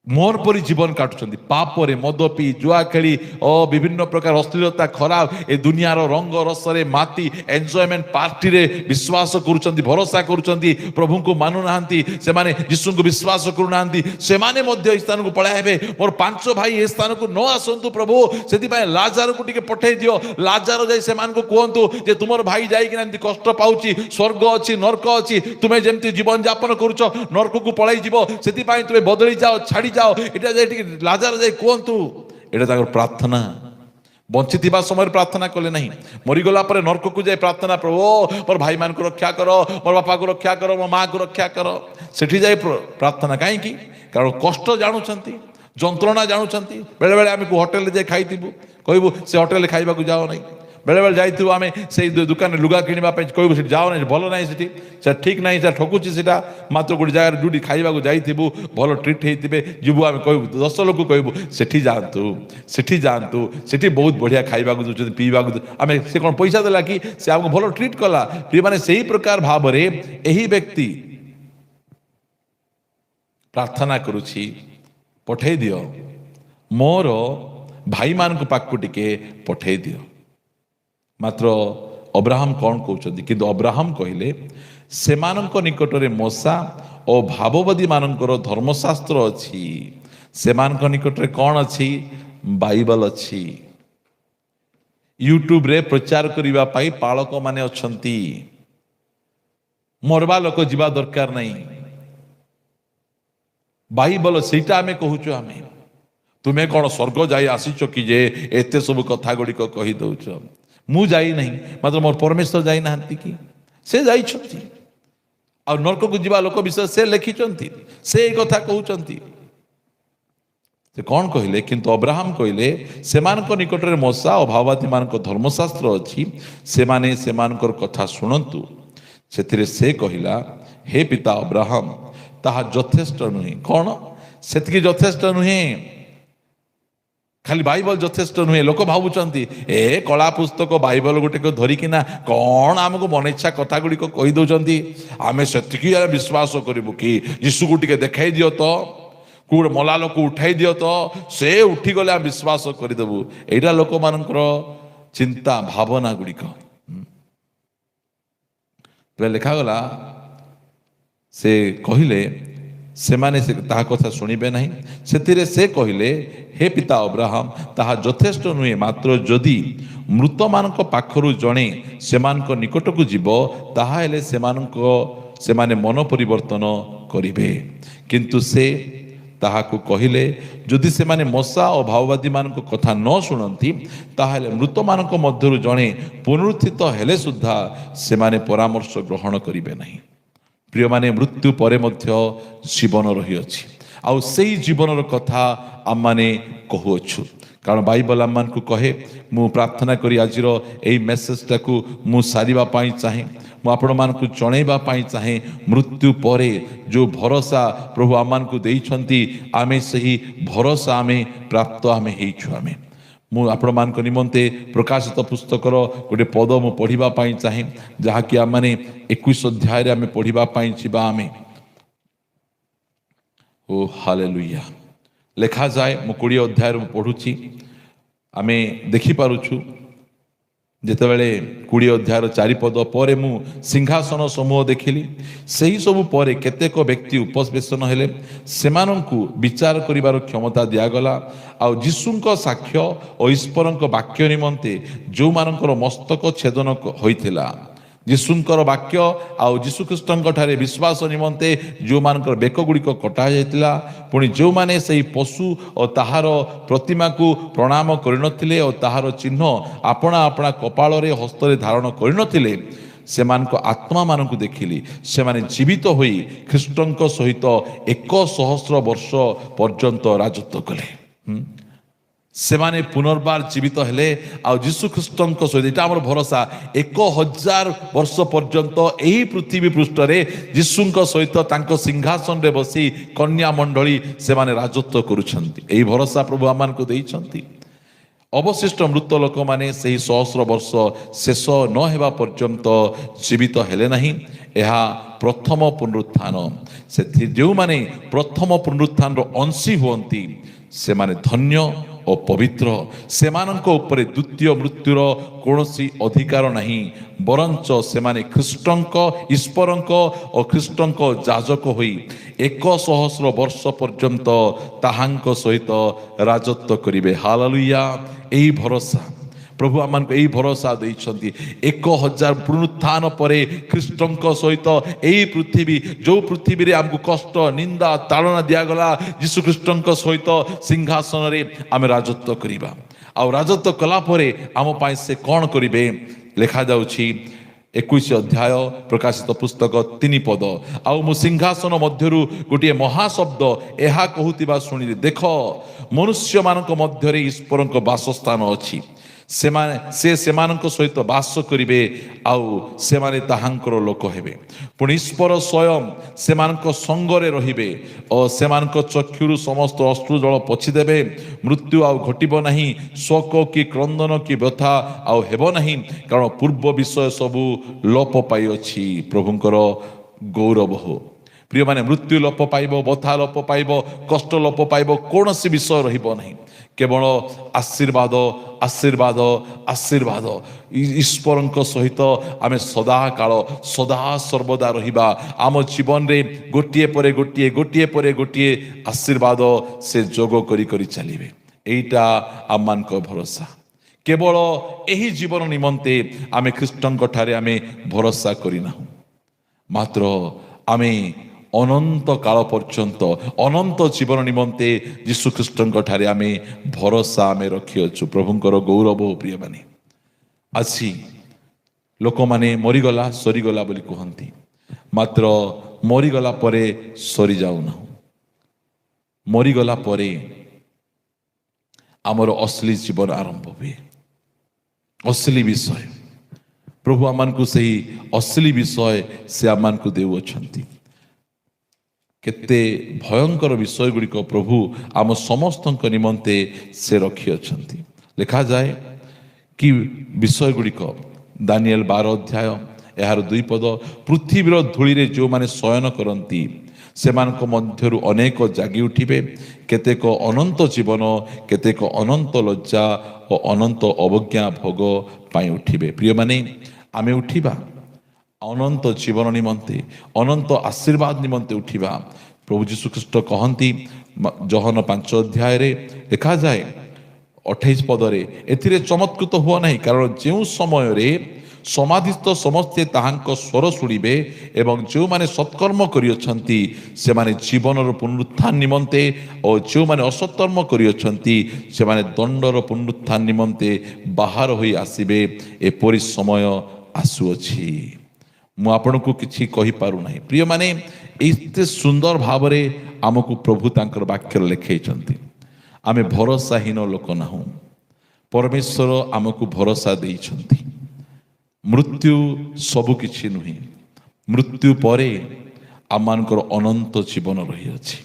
मोर परी जीवन काटुଛନ୍ତି पापरे मद पी जुआ खेली और विभिन्न प्रकार अश्लीलता खराब ए दुनियार रंग रसरे माती एंजॉयमेंट पार्टी रे विश्वास करूଛନ୍ତି भरोसा करूଛନ୍ତି प्रभु को मानु नाहंती से माने यीशु को विश्वास करू नाहंती से माने मध्य स्थान को पळाइबे मोर पांच भाई ए स्थान को न आसंतु प्रभु सेति भाई लाजार को टिके पठै दियो लाजार जाई से मान को कहंतु जे तुमर भाई जाई कि नांती कष्ट पाउची स्वर्ग अछि नरक अछि तुमे जेमति जीवन यापन करूछ नरक को पळाई जीवो सेति भाई तुमे बदली जाओ छाड़ी जाओ एटा जे लाजार जाई कहंतु एटा ताकर प्रार्थना बंची समय प्रार्थना कले नहीं मरीगला पर नरक को जाए प्रार्थना प्रभु मोर भाई मान को रक्षा करो मोर बापा को रक्षा करो मोर माँ को रक्षा करो सेठी जाए प्रार्थना कहीं कारण कष्ट जानुंट जंत्रणा जानुंट बेले बेले आम होटेल जाए खाइबू कहबू से होटेल खाइबा को जाओ नहीं बेले बेले जाइए आम से दुकान लुगा किणवाई कहबू से जाओ नहीं भल ना से ठीक ना से ठकुची से मात्र गोटे जगह जोटी खाइबा जाइबू भल ट्रिट होते जीवू आम कहबू 10 लोक कहबू सेठी जातु सेठी बहुत बढ़िया खाइबा दूसरे पीवा आम से कौन पैसा देला कि से आमको भल ट्रिट कला प्रिय माने सही प्रकार भाव में यही व्यक्ति प्रार्थना करुछि पठे दियो मोर भाई मान पाखु टिके पठे दियो मात्र अब्राहम कौन कहते किंतु अब्राहम कहले सेमानंक निकटरे मोसा और भाववादी मानकर धर्मशास्त्र अच्छी सेमानंक निकटरे कौन अच्छी बाइबल अच्छी यूट्यूब रे प्रचार करिबा पाई पालक माने अछंती मरवा लोक जीवा दरकार नहीं बाइबल सेटा आमे कहूचो आमे तुम्हें कौन स्वर्ग जाई आसीच कि जे एते सब कथा गुड़िक कही दउछ मु जाई नहीं मात्र मोर परमेश्वर जाई नाहंती कि से जाई छथि आ नरक को जीवा लोक विषय से लिखि छथि से कथा कहउछंती से कौन कहले किंतु अब्राहम कहले सेमानक निकटरे मोसा और भाववादी मानक धर्मशास्त्र अछि से माने सेमानकर कथा सुनंतु सेथिरे से कहिला हे पिता अब्राहम ताहा यथेष्ट नुहे कौन सेतकी यथेष्ट नुहे खाली बाइबल यथेष्ट नुहे लोक भावुंट ए कला पुस्तक बाइबल गोटे धरिकिना कौन आमको मन इच्छा कथा गुड़िक कही दौरान आम से विश्वास करूँ कि यीशु को टिके देखाई दियो तो कौड़ मला लोक उठाई दियो तो से उठी गले आम विश्वास करदेबू एटा लोक मान चिंता भावना गुड़िक लिखागला से कहले से माने से ताहा कथा सुनिबे नहीं सेतिरे से कहले हे पिता अब्राहम ताहा यथेष्ट नुहे मात्र जदि मृत मानक पाखरु जणे सेमानक निकट को जीव ताहा हेले सेमाने मन परिवर्तन करिवे किंतु से ताहाकु कहले जदि सेमाने मोसा और भाववादी मानक कथा न शुणती ताहाले मृत मानक मध्यरु जणे पुनरुत्थित हेले सुद्धा सेमाने परामर्श ग्रहण करिवे नहीं प्रिय माने मृत्यु परे मध्य जीवन रही अछि आउ सेही जीवन कथा आम माने कहूछु कारण बाइबल आम को कहे मु प्रार्थना करी आजिर एई मेसेज टाकू मु सारिबा पाई चाहे मु आपण मान को जणैबा पाई चाहे मृत्यु परे जो भरोसा प्रभु आम को देइछंती आमे सही भरोसा आमे प्राप्त आमे हेइछु आमे मु आपण मान निमंते प्रकाशित पुस्तकर गोटे पद मु पढ़िबा पाई चाहे जहाँकि आम माने 21 अध्याय आम पढ़िबा पाई छिबा आमे ओ हालेलुया लेखा जाए मु 20 अध्याय पढ़ुची आमे देखि पारुछु जेतेबेले 20 अध्याय 4 पद पर मु सिंहासन समूह देखिली सही सबु परे केतेक व्यक्ति उपवेशन हेले सेमानंकु विचार करिवार क्षमता दियागला आ जीशुंक साक्ष्य और ईश्वरंक वाक्य निमंते जो मानकर मस्तक छेदन होइथिला जीशुंकर वाक्य आउ जीशु ख्रीष्टंक ठारे विश्वास निमंते जो मानकर बेक गुड़िक कटा जाइतिला पुणी जो माने सही पशु और ताहार प्रतिमा को प्रणाम करनथिले और ताहार चिन्ह आपणा आपणा कपाल रे हस्त रे धारण करनथिले सेमानक आत्मा मानकु देखिली सेमाने जीवित होई ख्रीष्टंक सहित 100 वर्ष पर्यंत राजत्व कले सेमाने पुनर्बार जीवित हेले आ जीशु ख्रीष्टंक सहित एटा हमर भरोसा 1000 वर्ष पर्यंत एही पृथ्वी पृष्ठ रे जीशुंक सहित तांको सिंहासन रे बसी कन्या मंडली सेमाने राजत्व करूछंती एही भरोसा प्रभु आमान को देइछंती अवशिष्ट मृत लोक माने सही 100 वर्ष शेष न हेबा पर्यंत जीवित हेले नहीं ଏହା ପ୍ରଥମ ପୁନରୁତ୍ଥାନ। ସେଥି ଯେଉଁମାନେ ପ୍ରଥମ ପୁନରୁତ୍ଥାନର ଅଂଶୀ ହୁଅନ୍ତି ସେମାନେ ଧନ୍ୟ ଓ ପବିତ୍ର। ସେମାନଙ୍କ ଉପରେ ଦ୍ୱିତୀୟ ମୃତ୍ୟୁର କୌଣସି ଅଧିକାର ନାହିଁ, ବରଞ୍ଚ ସେମାନେ ଖ୍ରୀଷ୍ଟଙ୍କ ଈଶ୍ୱରଙ୍କ ଓ ଖ୍ରୀଷ୍ଟଙ୍କ ଯାଜକ ହୋଇ 1,000 ବର୍ଷ ପର୍ଯ୍ୟନ୍ତ ତାହାଙ୍କ ସହିତ ରାଜତ୍ୱ କରିବେ। ହାଲେଲୁୟା। ଏହି ଭରସା ପ୍ରଭୁ ଆମମାନଙ୍କୁ ଏହି ଭରସା ଦେଇଛନ୍ତି। 1,000 ପୁନରୁତ୍ଥାନ ପରେ ଖ୍ରୀଷ୍ଟଙ୍କ ସହିତ ଏହି ପୃଥିବୀ, ଯେଉଁ ପୃଥିବୀରେ ଆମକୁ କଷ୍ଟ ନିନ୍ଦା ତାଡ଼ନା ଦିଆଗଲା, ଯୀଶୁ ଖ୍ରୀଷ୍ଟଙ୍କ ସହିତ ସିଂହାସନରେ ଆମେ ରାଜତ୍ୱ କରିବା। ଆଉ ରାଜତ୍ୱ କଲା ପରେ ଆମ ପାଇଁ ସେ କ'ଣ କରିବେ? ଲେଖାଯାଉଛି 21 ଅଧ୍ୟାୟ ପ୍ରକାଶିତ ପୁସ୍ତକ 3 ପଦ, ଆଉ ମୁଁ ସିଂହାସନ ମଧ୍ୟରୁ ଗୋଟିଏ ମହାଶବ୍ଦ ଏହା କହୁଥିବା ଶୁଣିଲି, ଦେଖ ମନୁଷ୍ୟମାନଙ୍କ ମଧ୍ୟରେ ଈଶ୍ୱରଙ୍କ ବାସସ୍ଥାନ ଅଛି, ସେମାନଙ୍କ ସହିତ ବାସ କରିବେ ଆଉ ସେମାନେ ତାହାଙ୍କର ଲୋକ ହେବେ। ପୁଣି ଈଶ୍ୱର ସ୍ୱୟଂ ସେମାନଙ୍କ ସଙ୍ଗରେ ରହିବେ ଓ ସେମାନଙ୍କ ଚକ୍ଷୁରୁ ସମସ୍ତ ଅଶ୍ରୁ ଜଳ ପୋଛିଦେବେ। ମୃତ୍ୟୁ ଆଉ ଘଟିବ ନାହିଁ, ଶୋକ କି କ୍ରନ୍ଦନ କି ବ୍ୟଥା ଆଉ ହେବ ନାହିଁ, କାରଣ ପୂର୍ବ ବିଷୟ ସବୁ ଲୋପ ପାଇଅଛି। ପ୍ରଭୁଙ୍କର ଗୌରବ ହଉ। ପ୍ରିୟମାନେ, ମୃତ୍ୟୁ ଲୋପ ପାଇବ, ବଥା ଲୋପ ପାଇବ, କଷ୍ଟ ଲୋପ ପାଇବ, କୌଣସି ବିଷୟ ରହିବ ନାହିଁ। କେବଳ ଆଶୀର୍ବାଦ ଆଶୀର୍ବାଦ ଆଶୀର୍ବାଦ। ଈଶ୍ୱରଙ୍କ ସହିତ ଆମେ ସଦାକାଳ ସଦା ସର୍ବଦା ରହିବା। ଆମ ଜୀବନରେ ଗୋଟିଏ ପରେ ଗୋଟିଏ ଗୋଟିଏ ପରେ ଗୋଟିଏ ଆଶୀର୍ବାଦ ସେ ଯୋଗ କରି କରି ଚାଲିବେ। ଏଇଟା ଆମମାନଙ୍କ ଭରସା। କେବଳ ଏହି ଜୀବନ ନିମନ୍ତେ ଆମେ ଖ୍ରୀଷ୍ଟଙ୍କ ଠାରେ ଆମେ ଭରସା କରିନାହୁଁ, ମାତ୍ର ଆମେ ଅନନ୍ତ କାଳ ପର୍ଯ୍ୟନ୍ତ ଅନନ୍ତ ଜୀବନ ନିମନ୍ତେ ଯୀଶୁ ଖ୍ରୀଷ୍ଟଙ୍କ ଠାରେ ଆମେ ଭରସା ଆମେ ରଖିଅଛୁ। ପ୍ରଭୁଙ୍କର ଗୌରବ। ପ୍ରିୟମାନେ, ଆଜି ଲୋକମାନେ ମରିଗଲା ସରିଗଲା ବୋଲି କୁହନ୍ତି, ମାତ୍ର ମରିଗଲା ପରେ ସରିଯାଉନାହୁଁ। ମରିଗଲା ପରେ ଆମର ଅଶ୍ଳୀ ଜୀବନ ଆରମ୍ଭ ହୁଏ। ଅଶ୍ଳୀ ବିଷୟ ପ୍ରଭୁ ଆମମାନଙ୍କୁ ସେହି ଅଶ୍ଳୀ ବିଷୟ ସେ ଆମମାନଙ୍କୁ ଦେଉଅଛନ୍ତି। କେତେ ଭୟଙ୍କର ବିଷୟ ଗୁଡ଼ିକ ପ୍ରଭୁ ଆମ ସମସ୍ତଙ୍କ ନିମନ୍ତେ ସେ ରଖିଅଛନ୍ତି। ଲେଖାଯାଏ କି ବିଷୟ ଗୁଡ଼ିକ? ଦାନିଏଲ 12 ଅଧ୍ୟାୟ ଏହାର 2 ପଦ, ପୃଥିବୀର ଧୂଳିରେ ଯେଉଁମାନେ ଶୟନ କରନ୍ତି ସେମାନଙ୍କ ମଧ୍ୟରୁ ଅନେକ ଜାଗି ଉଠିବେ, କେତେକ ଅନନ୍ତ ଜୀବନ, କେତେକ ଅନନ୍ତ ଲଜ୍ଜା ଓ ଅନନ୍ତ ଅବଜ୍ଞା ଭୋଗ ପାଇଁ ଉଠିବେ। ପ୍ରିୟମାନେ, ଆମେ ଉଠିବା ଅନନ୍ତ ଜୀବନ ନିମନ୍ତେ, ଅନନ୍ତ ଆଶୀର୍ବାଦ ନିମନ୍ତେ ଉଠିବା। ପ୍ରଭୁ ଯୀଶୁ ଖ୍ରୀଷ୍ଟ କହନ୍ତି ଯୋହନ 5 ଅଧ୍ୟାୟରେ ଲେଖାଯାଏ 28 ପଦରେ, ଏଥିରେ ଚମତ୍କୃତ ହୁଅ ନାହିଁ, କାରଣ ଯେଉଁ ସମୟରେ ସମାଧିସ୍ଥ ସମସ୍ତେ ତାହାଙ୍କ ସ୍ୱର ଶୁଣିବେ ଏବଂ ଯେଉଁମାନେ ସତ୍କର୍ମ କରିଅଛନ୍ତି ସେମାନେ ଜୀବନର ପୁନରୁତ୍ଥାନ ନିମନ୍ତେ ଓ ଯେଉଁମାନେ ଅସତ୍କର୍ମ କରିଅଛନ୍ତି ସେମାନେ ଦଣ୍ଡର ପୁନରୁତ୍ଥାନ ନିମନ୍ତେ ବାହାର ହୋଇ ଆସିବେ, ଏପରି ସମୟ ଆସୁଅଛି। ମୁଁ ଆପଣଙ୍କୁ କିଛି କହିପାରୁନାହିଁ। ପ୍ରିୟମାନେ, ଏତେ ସୁନ୍ଦର ଭାବରେ ଆମକୁ ପ୍ରଭୁ ତାଙ୍କର ବାକ୍ୟରେ ଲେଖାଇଛନ୍ତି। ଆମେ ଭରସାହୀନ ଲୋକ ନାହୁଁ। ପରମେଶ୍ୱର ଆମକୁ ଭରସା ଦେଇଛନ୍ତି। ମୃତ୍ୟୁ ସବୁ କିଛି ନୁହେଁ। ମୃତ୍ୟୁ ପରେ ଆମମାନଙ୍କର ଅନନ୍ତ ଜୀବନ ରହିଅଛି।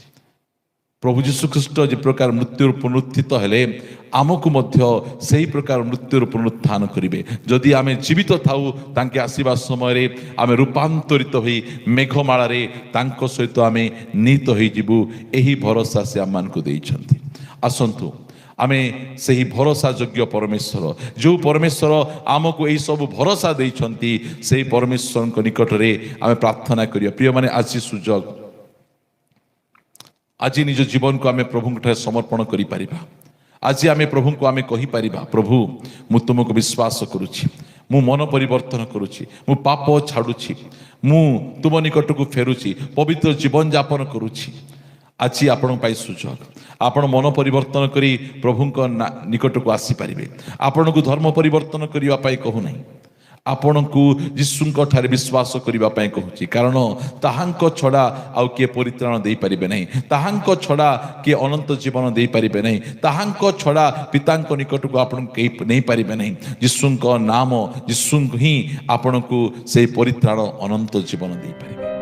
ପ୍ରଭୁ ଯୀଶୁ ଖ୍ରୀଷ୍ଟ ଯେ ପ୍ରକାର ମୃତ୍ୟୁର ପୁନରୁତ୍ଥିତ ହେଲେ, ଆମକୁ ମଧ୍ୟ ସେହି ପ୍ରକାର ମୃତ୍ୟୁର ପୁନରୁତ୍ଥାନ କରିବେ। ଯଦି ଆମେ ଜୀବିତ ଥାଉ, ତାଙ୍କେ ଆସିବା ସମୟରେ ଆମେ ରୂପାନ୍ତରିତ ହୋଇ ମେଘମାଳାରେ ତାଙ୍କ ସହିତ ଆମେ ନୀତ ହୋଇଯିବୁ। ଏହି ଭରସା ସେ ଆମମାନଙ୍କୁ ଦେଇଛନ୍ତି। ଆସନ୍ତୁ ଆମେ ସେହି ଭରସା ଯୋଗ୍ୟ ପରମେଶ୍ୱର, ଯେଉଁ ପରମେଶ୍ୱର ଆମକୁ ଏହିସବୁ ଭରସା ଦେଇଛନ୍ତି, ସେହି ପରମେଶ୍ୱରଙ୍କ ନିକଟରେ ଆମେ ପ୍ରାର୍ଥନା କରିବା। ପ୍ରିୟମାନେ, ଆଜି ସୁଯୋଗ, ଆଜି ନିଜ ଜୀବନକୁ ଆମେ ପ୍ରଭୁଙ୍କ ଠାରେ ସମର୍ପଣ କରିପାରିବା। ଆଜି ଆମେ ପ୍ରଭୁଙ୍କୁ ଆମେ କହିପାରିବା, ପ୍ରଭୁ ମୁଁ ତୁମକୁ ବିଶ୍ୱାସ କରୁଛି, ମୁଁ ମନ ପରିବର୍ତ୍ତନ କରୁଛି, ମୁଁ ପାପ ଛାଡ଼ୁଛି, ମୁଁ ତୁମ ନିକଟକୁ ଫେରୁଛି, ପବିତ୍ର ଜୀବନଯାପନ କରୁଛି। ଆଜି ଆପଣଙ୍କ ପାଇଁ ସୁଯୋଗ। ଆପଣ ମନ ପରିବର୍ତ୍ତନ କରି ପ୍ରଭୁଙ୍କ ନିକଟକୁ ଆସିପାରିବେ। ଆପଣଙ୍କୁ ଧର୍ମ ପରିବର୍ତ୍ତନ କରିବା ପାଇଁ କହୁନାହିଁ, ଆପଣଙ୍କୁ ଯୀଶୁଙ୍କ ଠାରେ ବିଶ୍ୱାସ କରିବା ପାଇଁ କହୁଛି। କାରଣ ତାହାଙ୍କ ଛଡ଼ା ଆଉ କିଏ ପରିତ୍ରାଣ ଦେଇପାରିବେ ନାହିଁ, ତାହାଙ୍କ ଛଡ଼ା କିଏ ଅନନ୍ତ ଜୀବନ ଦେଇପାରିବେ ନାହିଁ, ତାହାଙ୍କ ଛଡ଼ା ପିତାଙ୍କ ନିକଟକୁ ଆପଣଙ୍କୁ କେହି ନେଇପାରିବେ ନାହିଁ। ଯୀଶୁଙ୍କ ନାମ, ଯୀଶୁ ହିଁ ଆପଣଙ୍କୁ ସେହି ପରିତ୍ରାଣ ଅନନ୍ତ ଜୀବନ ଦେଇପାରିବେ।